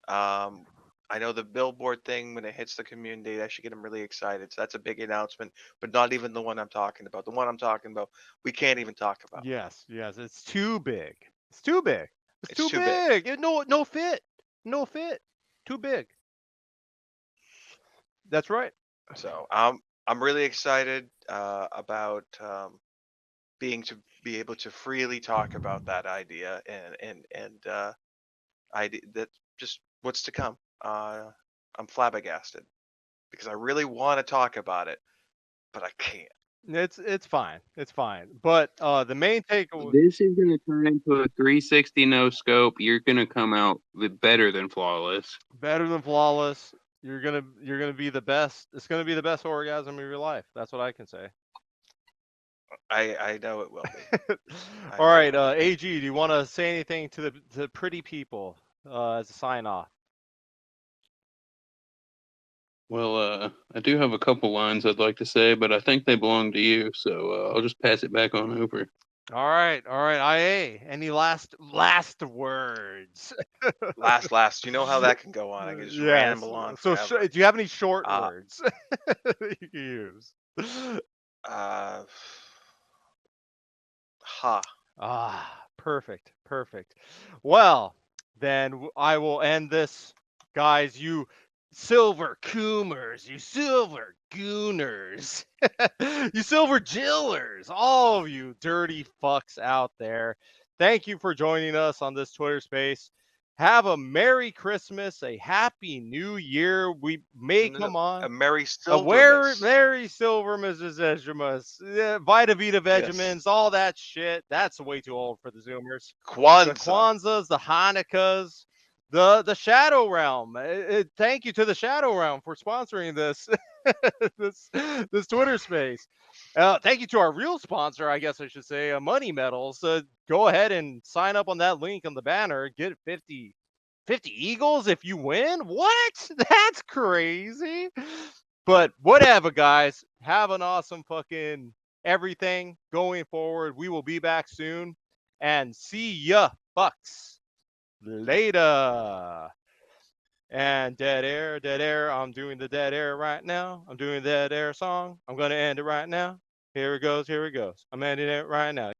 I I know the Billboard thing, when it hits the community, that should get them really excited. So that's a big announcement, but not even the one I'm talking about. The one I'm talking about, we can't even talk about. Yes, it's too big. It's too big. It's It's too too big. big. No fit. No fit. Too big. That's right. So I'm really excited about being to be able to freely talk about that idea and idea that just what's to come. I'm flabbergasted because I really want to talk about it, but I can't. It's fine. It's fine. But the main takeaway. This is going to turn into a 360 no scope. You're going to come out with better than flawless. Better than flawless. You're gonna be the best. It's gonna be the best orgasm of your life. That's what I can say. I know it will be. All right, AG, do you want to say anything to the pretty people as a sign off? Well, I do have a couple lines I'd like to say, but I think they belong to you, so I'll just pass it back on over. All right, IA. Any last words? Last. You know how that can go on. I can just ramble on. So, forever. do you have any short words that you can use? Perfect. Well, then I will end this, guys. You silver coomers, you silver gooners, you silver jillers, all of you dirty fucks out there. Thank you for joining us on this Twitter space. Have a Merry Christmas, a Happy New Year. We may come on. A Merry Silvermas. Merry Silvermas, Vita Vita Vegemins, all that shit. That's way too old for the Zoomers. Kwanzaa. The Kwanzaas, the Hanukkahs, the Shadow Realm. Thank you to the Shadow Realm for sponsoring this this Twitter space. Thank you to our real sponsor, I guess I should say, Money Metals. Go ahead and sign up on that link on the banner. Get 50 eagles if you win. What? That's crazy. But whatever, guys. Have an awesome fucking everything going forward. We will be back soon. And see ya, fucks. Later. And dead air. I'm doing the dead air right now. I'm doing the dead air song. I'm going to end it right now. Here it goes. I'm ending it right now.